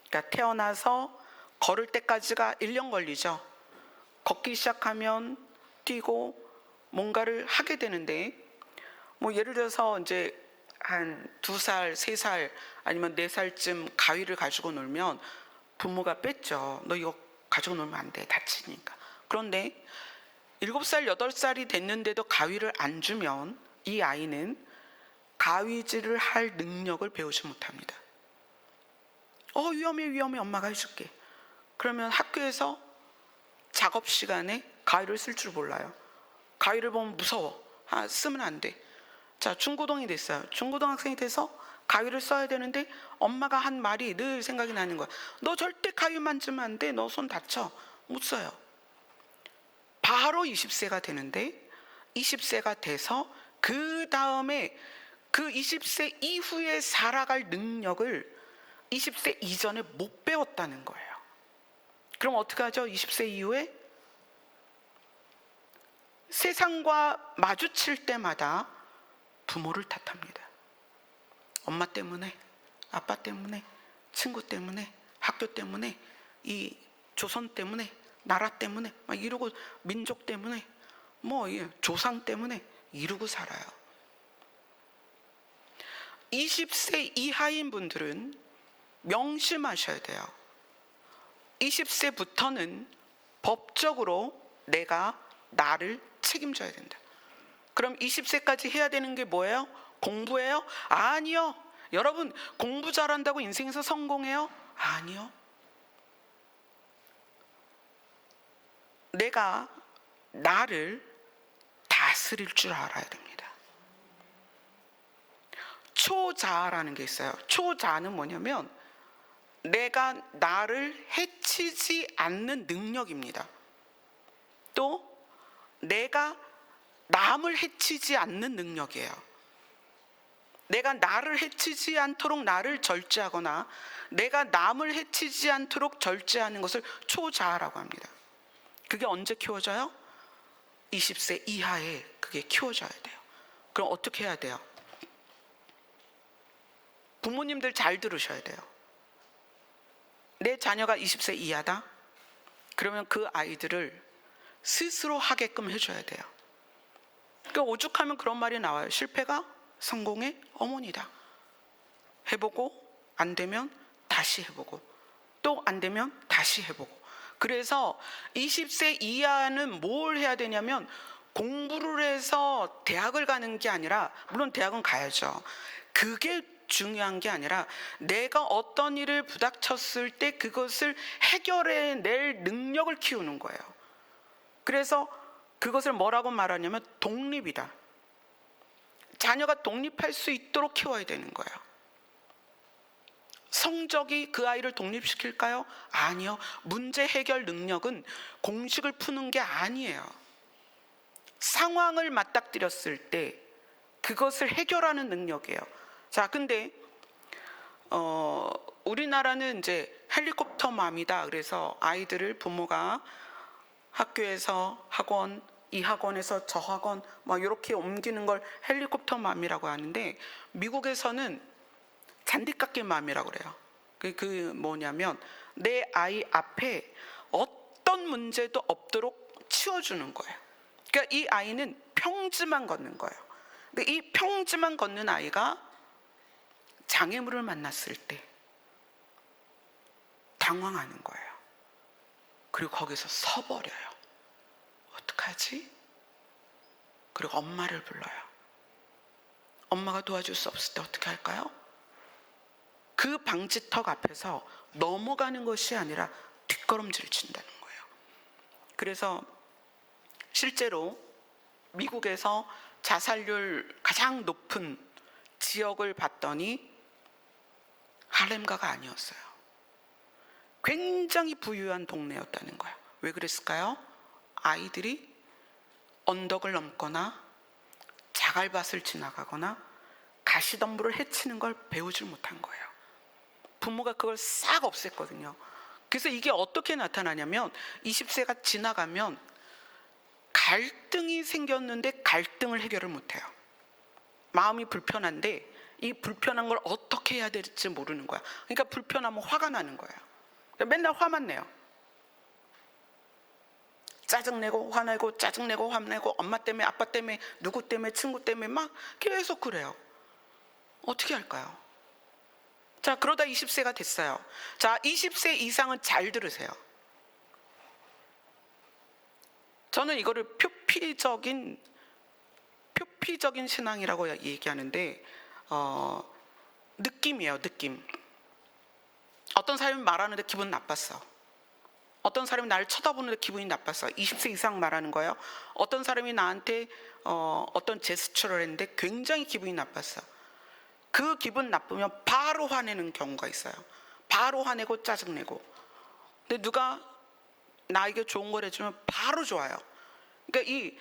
그러니까 태어나서 걸을 때까지가 1년 걸리죠. 걷기 시작하면 뛰고 뭔가를 하게 되는데, 뭐 예를 들어서 이제 한 2살, 3살 아니면 4살쯤 가위를 가지고 놀면 부모가 뺐죠. 너 이거 가지고 놀면 안 돼, 다치니까. 그런데 7살, 8살이 됐는데도 가위를 안 주면 이 아이는 가위질을 할 능력을 배우지 못합니다. 위험해, 엄마가 해줄게. 그러면 학교에서 작업 시간에 가위를 쓸 줄 몰라요. 가위를 보면 무서워. 쓰면 안 돼. 자, 중고등이 됐어요. 중고등학생이 돼서 가위를 써야 되는데 엄마가 한 말이 늘 생각이 나는 거야. 너 절대 가위 만지면 안 돼. 너 손 다쳐. 못 써요. 바로 20세가 되는데, 20세가 돼서 그 다음에 그 20세 이후에 살아갈 능력을 20세 이전에 못 배웠다는 거예요. 그럼 어떻게 하죠? 20세 이후에 세상과 마주칠 때마다 부모를 탓합니다. 엄마 때문에, 아빠 때문에, 친구 때문에, 학교 때문에, 이 조선 때문에, 나라 때문에 막 이러고, 민족 때문에, 뭐 조상 때문에 이러고 살아요. 20세 이하인 분들은 명심하셔야 돼요. 20세부터는 법적으로 내가 나를 책임져야 된다. 그럼 20세까지 해야 되는 게 뭐예요? 공부예요? 아니요. 여러분, 공부 잘한다고 인생에서 성공해요? 아니요. 내가 나를 다스릴 줄 알아야 됩니다. 초자아라는 게 있어요. 초자아는 뭐냐면 내가 나를 해치지 않는 능력입니다. 또 내가 남을 해치지 않는 능력이에요. 내가 나를 해치지 않도록 나를 절제하거나 내가 남을 해치지 않도록 절제하는 것을 초자아라고 합니다. 그게 언제 키워져요? 20세 이하에 그게 키워져야 돼요. 그럼 어떻게 해야 돼요? 부모님들 잘 들으셔야 돼요. 내 자녀가 20세 이하다? 그러면 그 아이들을 스스로 하게끔 해줘야 돼요. 그러니까 오죽하면 그런 말이 나와요. 실패가 성공의 어머니다. 해보고 안 되면 다시 해보고, 또 안 되면 다시 해보고. 그래서 20세 이하는 뭘 해야 되냐면, 공부를 해서 대학을 가는 게 아니라, 물론 대학은 가야죠. 그게 중요한 게 아니라 내가 어떤 일을 부닥쳤을 때 그것을 해결해낼 능력을 키우는 거예요. 그래서 그것을 뭐라고 말하냐면 독립이다. 자녀가 독립할 수 있도록 키워야 되는 거예요. 성적이 그 아이를 독립시킬까요? 아니요. 문제 해결 능력은 공식을 푸는 게 아니에요. 상황을 맞닥뜨렸을 때 그것을 해결하는 능력이에요. 자, 근데 우리나라는 이제 헬리콥터맘이다. 그래서 아이들을 부모가 학교에서 학원, 이 학원에서 저 학원 막 이렇게 옮기는 걸 헬리콥터맘이라고 하는데, 미국에서는 잔디깎기맘이라고 그래요. 그 뭐냐면 내 아이 앞에 어떤 문제도 없도록 치워주는 거예요. 그러니까 이 아이는 평지만 걷는 거예요. 근데 이 평지만 걷는 아이가 장애물을 만났을 때 당황하는 거예요. 그리고 거기서 서버려요. 어떡하지? 그리고 엄마를 불러요. 엄마가 도와줄 수 없을 때 어떻게 할까요? 그 방지턱 앞에서 넘어가는 것이 아니라 뒷걸음질을 친다는 거예요. 그래서 실제로 미국에서 자살률 가장 높은 지역을 봤더니 할렘가가 아니었어요. 굉장히 부유한 동네였다는 거예요. 왜 그랬을까요? 아이들이 언덕을 넘거나 자갈밭을 지나가거나 가시덤불을 해치는 걸 배우질 못한 거예요. 부모가 그걸 싹 없앴거든요. 그래서 이게 어떻게 나타나냐면 20세가 지나가면 갈등이 생겼는데 갈등을 해결을 못해요. 마음이 불편한데 이 불편한 걸 어떻게 해야 될지 모르는 거야. 그러니까 불편하면 화가 나는 거예요. 맨날 화만 내요. 짜증내고 화내고 짜증내고 화내고 엄마 때문에 아빠 때문에 누구 때문에 친구 때문에 막 계속 그래요. 어떻게 할까요? 자, 그러다 20세가 됐어요. 자, 20세 이상은 잘 들으세요. 저는 이거를 표피적인 신앙이라고 얘기하는데 느낌이에요. 느낌. 어떤 사람이 말하는데 기분 나빴어. 어떤 사람이 나를 쳐다보는데 기분이 나빴어. 20세 이상 말하는 거예요. 어떤 사람이 나한테 어떤 제스처를 했는데 굉장히 기분이 나빴어. 그 기분 나쁘면 바로 화내는 경우가 있어요. 바로 화내고 짜증내고. 근데 누가 나에게 좋은 걸 해주면 바로 좋아요. 그러니까 이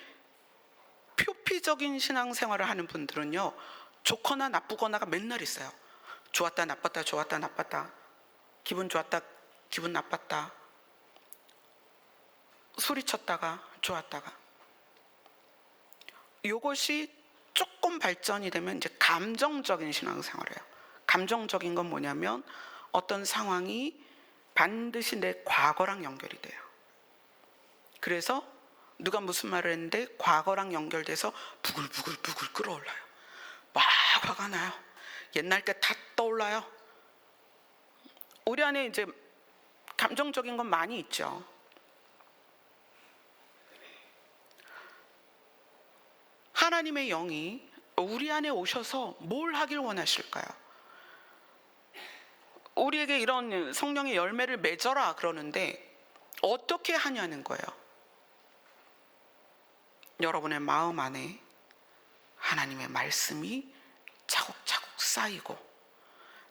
표피적인 신앙생활을 하는 분들은요, 좋거나 나쁘거나가 맨날 있어요. 좋았다 나빴다 좋았다 나빴다, 기분 좋았다 기분 나빴다, 소리쳤다가 좋았다가. 이것이 조금 발전이 되면 이제 감정적인 신앙생활이에요. 감정적인 건 뭐냐면 어떤 상황이 반드시 내 과거랑 연결이 돼요. 그래서 누가 무슨 말을 했는데 과거랑 연결돼서 부글부글 끓어올라요. 막 화가 나요. 옛날 게 다 떠올라요. 우리 안에 이제 감정적인 건 많이 있죠. 하나님의 영이 우리 안에 오셔서 뭘 하길 원하실까요? 우리에게 이런 성령의 열매를 맺어라 그러는데 어떻게 하냐는 거예요. 여러분의 마음 안에 하나님의 말씀이 차곡차곡 쌓이고,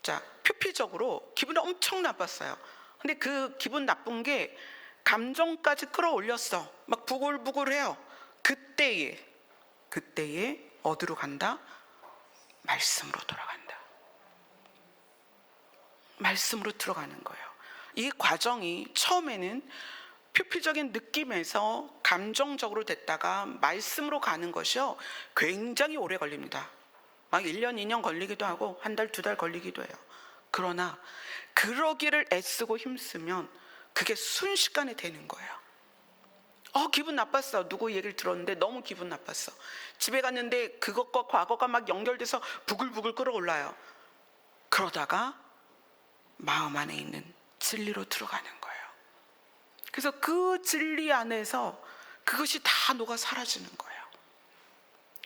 자, 표피적으로 기분이 엄청 나빴어요. 근데 그 기분 나쁜 게 감정까지 끌어올렸어. 막 부글부글해요. 그때에 어디로 간다? 말씀으로 돌아간다. 말씀으로 들어가는 거예요. 이 과정이 처음에는 표피적인 느낌에서 감정적으로 됐다가 말씀으로 가는 것이요, 굉장히 오래 걸립니다. 막 1년, 2년 걸리기도 하고 한 달, 2달 걸리기도 해요. 그러나 그러기를 애쓰고 힘쓰면 그게 순식간에 되는 거예요. 기분 나빴어. 누구 얘기를 들었는데 너무 기분 나빴어. 집에 갔는데 그것과 과거가 막 연결돼서 부글부글 끓어올라요. 그러다가 마음 안에 있는 진리로 들어가는 거예요. 그래서 그 진리 안에서 그것이 다 녹아 사라지는 거예요.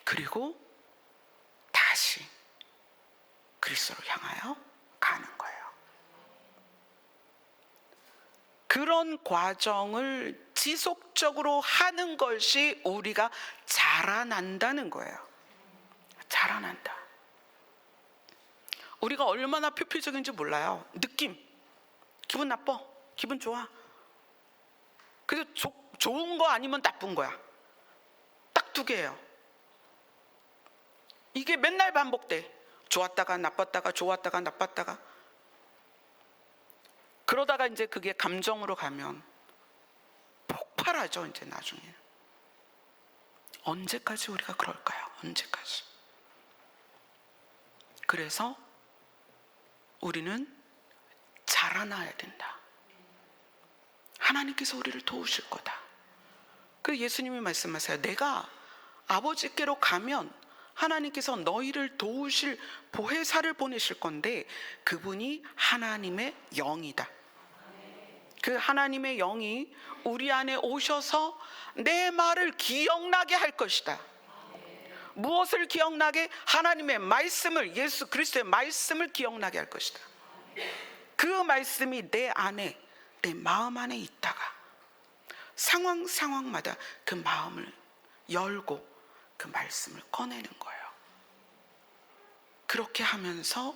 그리고 다시 그리스도로 향하여 가는 거예요. 그런 과정을 지속적으로 하는 것이 우리가 자라난다는 거예요. 자라난다. 우리가 얼마나 표피적인지 몰라요. 느낌, 기분 나빠, 기분 좋아. 그래서 좋은 거 아니면 나쁜 거야. 딱 두 개예요. 이게 맨날 반복돼. 좋았다가 나빴다가 좋았다가 나빴다가. 그러다가 이제 그게 감정으로 가면 폭발하죠. 이제 나중에. 언제까지 우리가 그럴까요? 언제까지? 그래서 우리는 자라나야 된다. 하나님께서 우리를 도우실 거다. 그 예수님이 말씀하세요. 내가 아버지께로 가면 하나님께서 너희를 도우실 보혜사를 보내실 건데 그분이 하나님의 영이다. 그 하나님의 영이 우리 안에 오셔서 내 말을 기억나게 할 것이다. 무엇을 기억나게? 하나님의 말씀을, 예수 그리스도의 말씀을 기억나게 할 것이다. 그 말씀이 내 안에, 내 마음 안에 있다가 상황마다 그 마음을 열고 그 말씀을 꺼내는 거예요. 그렇게 하면서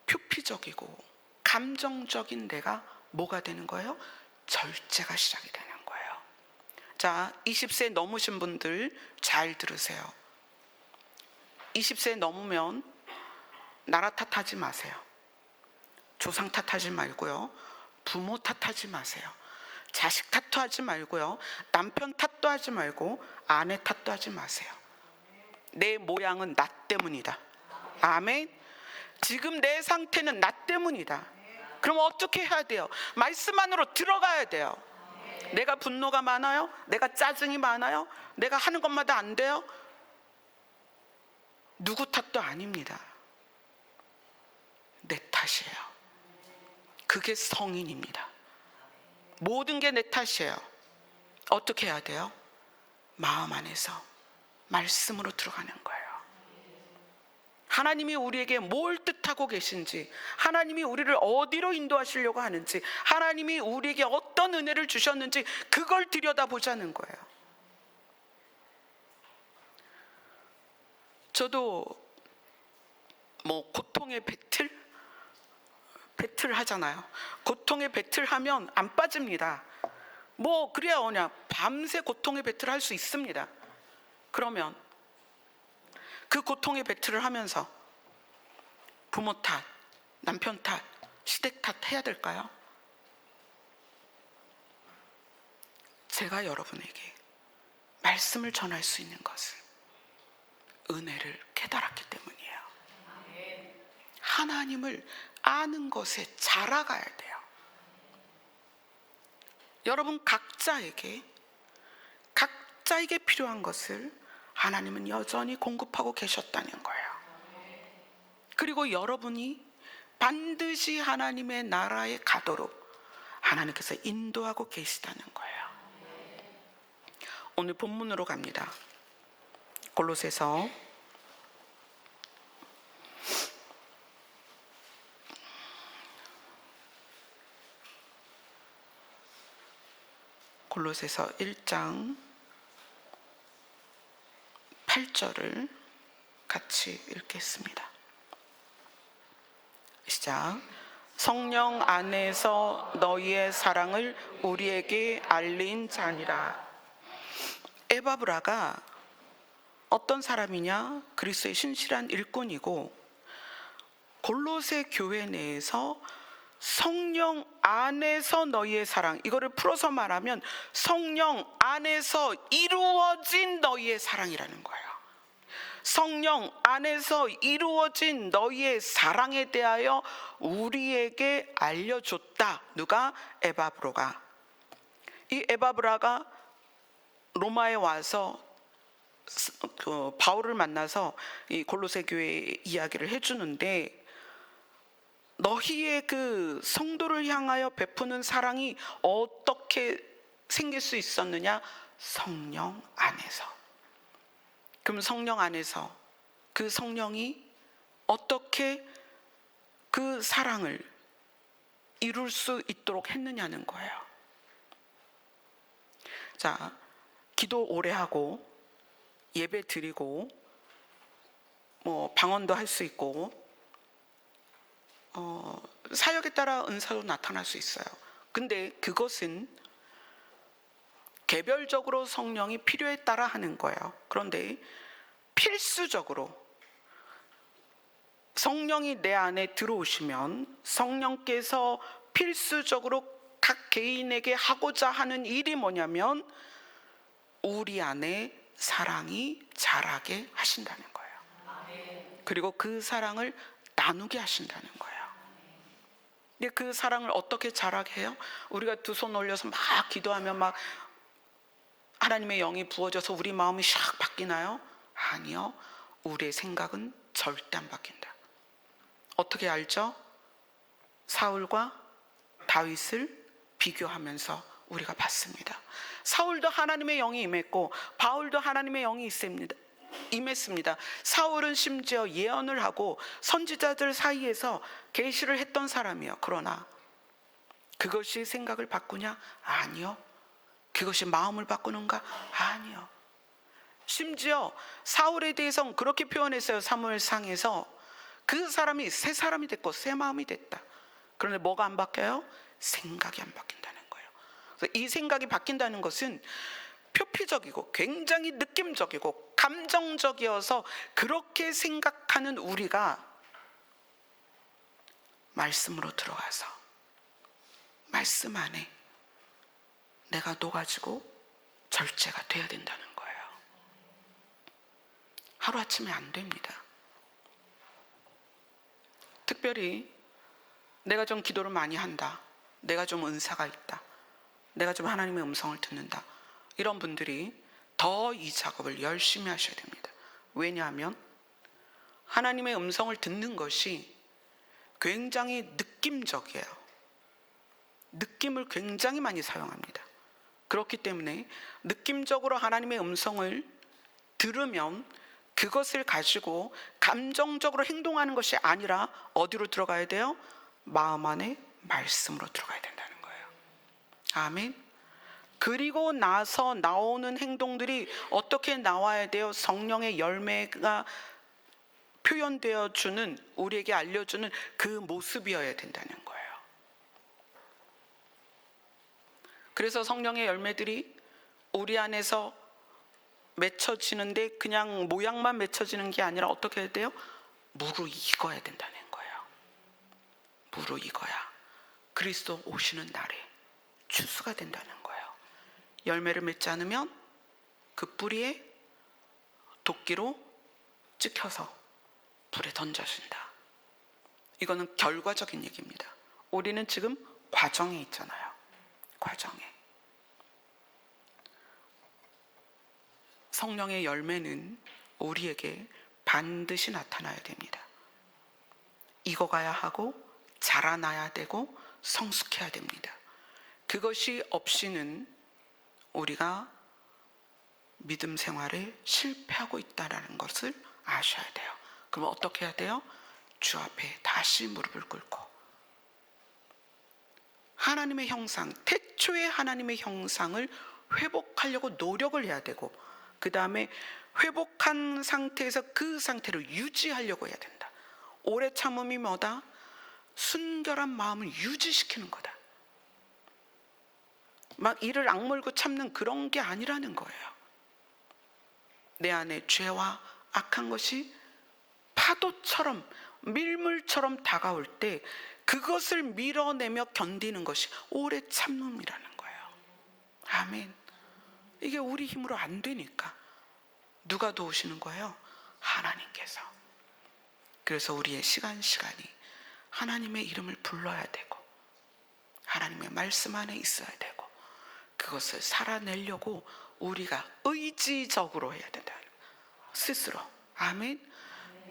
표피적이고 감정적인 내가 뭐가 되는 거예요? 절제가 시작이 되는 거예요. 자, 20세 넘으신 분들 잘 들으세요. 20세 넘으면 나라 탓하지 마세요. 조상 탓하지 말고요. 부모 탓하지 마세요. 자식 탓도 하지 말고요. 남편 탓도 하지 말고 아내 탓도 하지 마세요. 내 모양은 나 때문이다. 아멘. 지금 내 상태는 나 때문이다. 그럼 어떻게 해야 돼요? 말씀 안으로 들어가야 돼요. 내가 분노가 많아요? 내가 짜증이 많아요? 내가 하는 것마다 안 돼요? 누구 탓도 아닙니다. 내 탓이에요. 그게 성인입니다. 모든 게 내 탓이에요. 어떻게 해야 돼요? 마음 안에서 말씀으로 들어가는 거예요. 하나님이 우리에게 뭘 뜻하고 계신지, 하나님이 우리를 어디로 인도하시려고 하는지, 하나님이 우리에게 어떤 은혜를 주셨는지 그걸 들여다보자는 거예요. 저도 고통의 배틀 하잖아요. 고통의 배틀 하면 안 빠집니다. 그래야 그냥 밤새 고통의 배틀 할 수 있습니다. 그러면 그 고통의 배틀을 하면서 부모 탓, 남편 탓, 시댁 탓 해야 될까요? 제가 여러분에게 말씀을 전할 수 있는 것은 은혜를 깨달았기 때문이에요. 하나님을 아는 것에 자라가야 돼요. 여러분 각자에게 필요한 것을 하나님은 여전히 공급하고 계셨다는 거예요. 그리고 여러분이 반드시 하나님의 나라에 가도록 하나님께서 인도하고 계시다는 거예요. 오늘 본문으로 갑니다. 골로새서 1장 8절을 같이 읽겠습니다. 시작. 성령 안에서 너희의 사랑을 우리에게 알린 자니라. 에바브라가 어떤 사람이냐? 그리스도의 신실한 일꾼이고 골로새 교회 내에서 성령 안에서 너희의 사랑, 이거를 풀어서 말하면 성령 안에서 이루어진 너희의 사랑이라는 거예요. 성령 안에서 이루어진 너희의 사랑에 대하여 우리에게 알려줬다. 누가? 에바브로가. 이 에바브라가 로마에 와서 바울을 만나서 이 골로새 교회 이야기를 해주는데, 너희의 그 성도를 향하여 베푸는 사랑이 어떻게 생길 수 있었느냐? 성령 안에서. 그럼 성령 안에서 그 성령이 어떻게 그 사랑을 이룰 수 있도록 했느냐는 거예요. 자, 기도 오래 하고 예배 드리고 뭐 방언도 할 수 있고 사역에 따라 은사도 나타날 수 있어요. 근데 그것은 개별적으로 성령이 필요에 따라 하는 거예요. 그런데 필수적으로 성령이 내 안에 들어오시면 성령께서 필수적으로 각 개인에게 하고자 하는 일이 뭐냐면 우리 안에 사랑이 자라게 하신다는 거예요. 그리고 그 사랑을 나누게 하신다는 거예요. 근데 그 사랑을 어떻게 자라게 해요? 우리가 두 손 올려서 막 기도하면 막 하나님의 영이 부어져서 우리 마음이 샥 바뀌나요? 아니요. 우리의 생각은 절대 안 바뀐다. 어떻게 알죠? 사울과 다윗을 비교하면서 우리가 봤습니다. 사울도 하나님의 영이 임했고 바울도 하나님의 영이 임했습니다. 사울은 심지어 예언을 하고 선지자들 사이에서 계시를 했던 사람이에요. 그러나 그것이 생각을 바꾸냐? 아니요. 그것이 마음을 바꾸는가? 아니요. 심지어 사울에 대해서는 그렇게 표현했어요. 사무엘상에서 그 사람이 새 사람이 됐고 새 마음이 됐다. 그런데 뭐가 안 바뀌어요? 생각이 안 바뀐다는 거예요. 그래서 이 생각이 바뀐다는 것은 표피적이고 굉장히 느낌적이고 감정적이어서 그렇게 생각하는 우리가 말씀으로 들어가서 말씀 안에 내가 녹아지고 절제가 돼야 된다는 거예요. 하루아침에 안 됩니다. 특별히 내가 좀 기도를 많이 한다, 내가 좀 은사가 있다, 내가 좀 하나님의 음성을 듣는다, 이런 분들이 더 이 작업을 열심히 하셔야 됩니다. 왜냐하면 하나님의 음성을 듣는 것이 굉장히 느낌적이에요. 느낌을 굉장히 많이 사용합니다. 그렇기 때문에 느낌적으로 하나님의 음성을 들으면 그것을 가지고 감정적으로 행동하는 것이 아니라 어디로 들어가야 돼요? 마음 안에 말씀으로 들어가야 된다는 거예요. 아멘. 그리고 나서 나오는 행동들이 어떻게 나와야 돼요? 성령의 열매가 표현되어 주는, 우리에게 알려주는 그 모습이어야 된다는 거예요. 그래서 성령의 열매들이 우리 안에서 맺혀지는데 그냥 모양만 맺혀지는 게 아니라 어떻게 해야 돼요? 무르익어야 된다는 거예요. 무르익어야 그리스도 오시는 날에 추수가 된다는 거예요. 열매를 맺지 않으면 그 뿌리에 도끼로 찍혀서 불에 던져진다. 이거는 결과적인 얘기입니다. 우리는 지금 과정에 있잖아요. 과정에. 성령의 열매는 우리에게 반드시 나타나야 됩니다. 익어가야 하고 자라나야 되고 성숙해야 됩니다. 그것이 없이는 우리가 믿음 생활에 실패하고 있다는 것을 아셔야 돼요. 그럼 어떻게 해야 돼요? 주 앞에 다시 무릎을 꿇고 하나님의 형상, 태초의 하나님의 형상을 회복하려고 노력을 해야 되고, 그 다음에 회복한 상태에서 그 상태를 유지하려고 해야 된다. 오래 참음이 뭐다? 순결한 마음을 유지시키는 거다. 막 이를 악물고 참는 그런 게 아니라는 거예요. 내 안에 죄와 악한 것이 파도처럼 밀물처럼 다가올 때 그것을 밀어내며 견디는 것이 오래 참음이라는 거예요. 아멘. 이게 우리 힘으로 안 되니까 누가 도우시는 거예요? 하나님께서. 그래서 우리의 시간이 하나님의 이름을 불러야 되고 하나님의 말씀 안에 있어야 되고 그것을 살아내려고 우리가 의지적으로 해야 된다. 스스로. 아멘.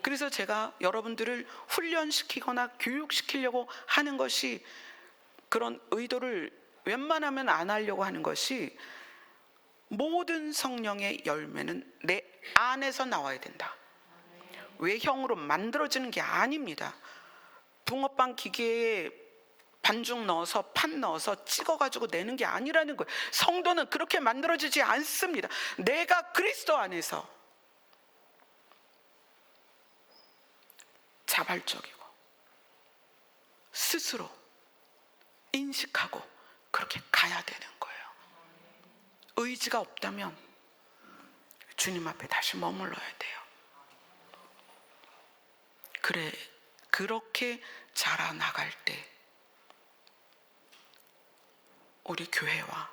그래서 제가 여러분들을 훈련시키거나 교육시키려고 하는 것이, 그런 의도를 웬만하면 안 하려고 하는 것이, 모든 성령의 열매는 내 안에서 나와야 된다. 외형으로 만들어지는 게 아닙니다. 붕어빵 기계에 반죽 넣어서 판 넣어서 찍어가지고 내는 게 아니라는 거예요. 성도는 그렇게 만들어지지 않습니다. 내가 그리스도 안에서 자발적이고 스스로 인식하고 그렇게 가야 되는 거예요. 의지가 없다면 주님 앞에 다시 머물러야 돼요. 그렇게 자라나갈 때 우리 교회와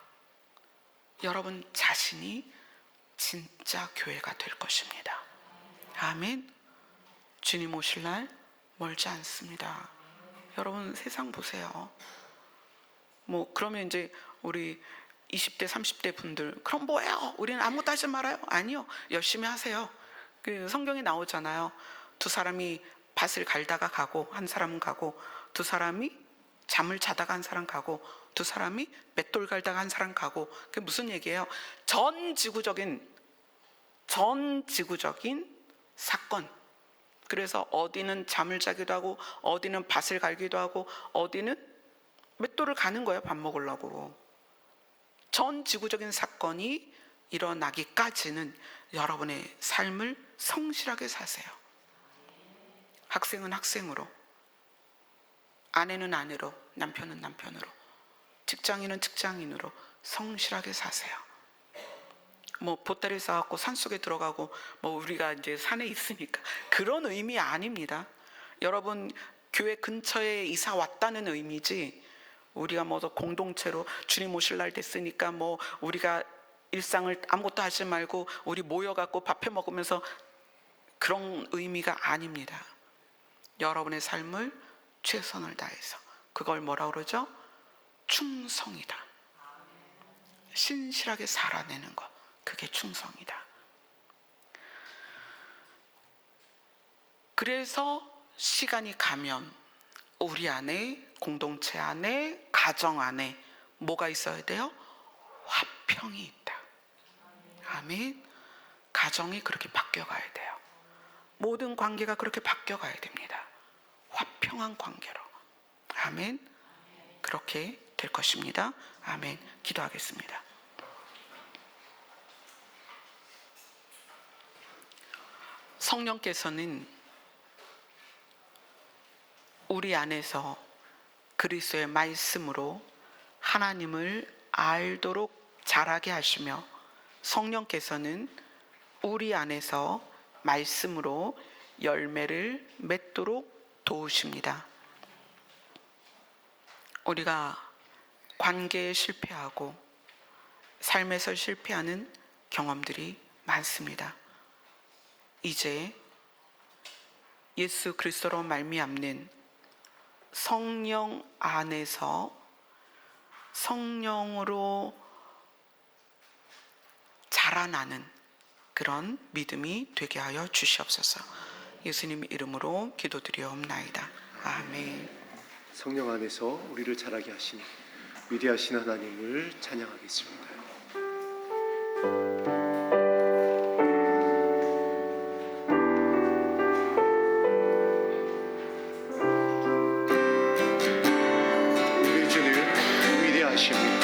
여러분 자신이 진짜 교회가 될 것입니다. 아멘. 주님 오실 날 멀지 않습니다. 여러분 세상 보세요. 그러면 이제 우리 20대 30대 분들 그럼 뭐예요? 우리는 아무것도 하지 말아요? 아니요, 열심히 하세요. 성경에 나오잖아요. 두 사람이 밭을 갈다가 가고 한 사람은 가고, 두 사람이 잠을 자다가 한 사람 가고, 두 사람이 맷돌 갈다가 한 사람 가고. 그게 무슨 얘기예요? 전 지구적인 사건. 그래서 어디는 잠을 자기도 하고, 어디는 밭을 갈기도 하고, 어디는 맷돌을 가는 거예요. 밥 먹으려고. 전 지구적인 사건이 일어나기까지는 여러분의 삶을 성실하게 사세요. 학생은 학생으로, 아내는 아내로, 남편은 남편으로, 직장인은 직장인으로 성실하게 사세요. 보따리 싸갖고 산속에 들어가고 우리가 이제 산에 있으니까 그런 의미 아닙니다. 여러분 교회 근처에 이사 왔다는 의미지, 우리가 공동체로 주님 오실 날 됐으니까 우리가 일상을 아무것도 하지 말고 우리 모여갖고 밥해 먹으면서 그런 의미가 아닙니다. 여러분의 삶을 최선을 다해서, 그걸 뭐라고 그러죠? 충성이다. 신실하게 살아내는 것, 그게 충성이다. 그래서 시간이 가면 우리 안에, 공동체 안에, 가정 안에 뭐가 있어야 돼요? 화평이 있다. 아멘. 가정이 그렇게 바뀌어가야 돼요. 모든 관계가 그렇게 바뀌어가야 됩니다. 화평한 관계로. 아멘. 그렇게 될 것입니다. 아멘. 기도하겠습니다. 성령께서는 우리 안에서 그리스도의 말씀으로 하나님을 알도록 자라게 하시며, 성령께서는 우리 안에서 말씀으로 열매를 맺도록 도우십니다. 우리가 관계에 실패하고 삶에서 실패하는 경험들이 많습니다. 이제 예수 그리스도로 말미암는 성령 안에서 성령으로 자라나는 그런 믿음이 되게 하여 주시옵소서. 예수님 이름으로 기도드리옵나이다. 아멘. 성령 안에서 우리를 자라게 하신 위대하신 하나님을 찬양하겠습니다. 우리 주는 위대하십니다.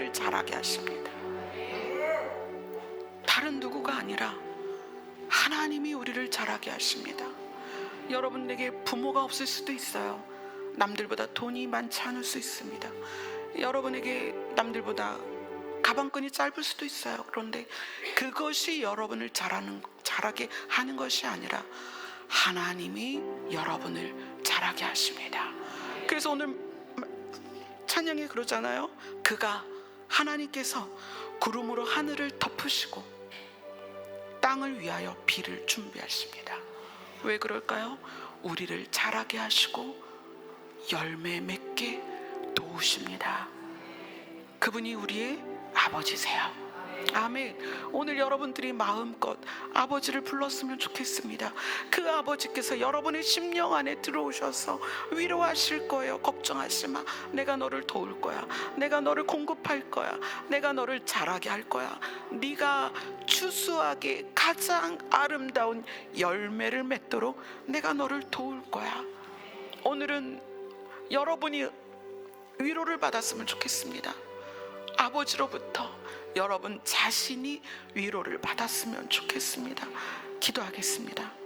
우리를 자라게 하십니다. 다른 누구가 아니라 하나님이 우리를 자라게 하십니다. 여러분에게 부모가 없을 수도 있어요. 남들보다 돈이 많지 않을 수 있습니다. 여러분에게 남들보다 가방끈이 짧을 수도 있어요. 그런데 그것이 여러분을 자라게 하는 것이 아니라 하나님이 여러분을 자라게 하십니다. 그래서 오늘 찬양에 그러잖아요. 그가 하나님께서 구름으로 하늘을 덮으시고 땅을 위하여 비를 준비하십니다. 왜 그럴까요? 우리를 자라게 하시고 열매 맺게 도우십니다. 그분이 우리의 아버지세요. 아멘. 오늘 여러분들이 마음껏 아버지를 불렀으면 좋겠습니다. 그 아버지께서 여러분의 심령 안에 들어오셔서 위로하실 거예요. 걱정하지 마. 내가 너를 도울 거야. 내가 너를 공급할 거야. 내가 너를 자라게 할 거야. 네가 추수하게 가장 아름다운 열매를 맺도록 내가 너를 도울 거야. 오늘은 여러분이 위로를 받았으면 좋겠습니다. 아버지로부터 여러분 자신이 위로를 받았으면 좋겠습니다. 기도하겠습니다.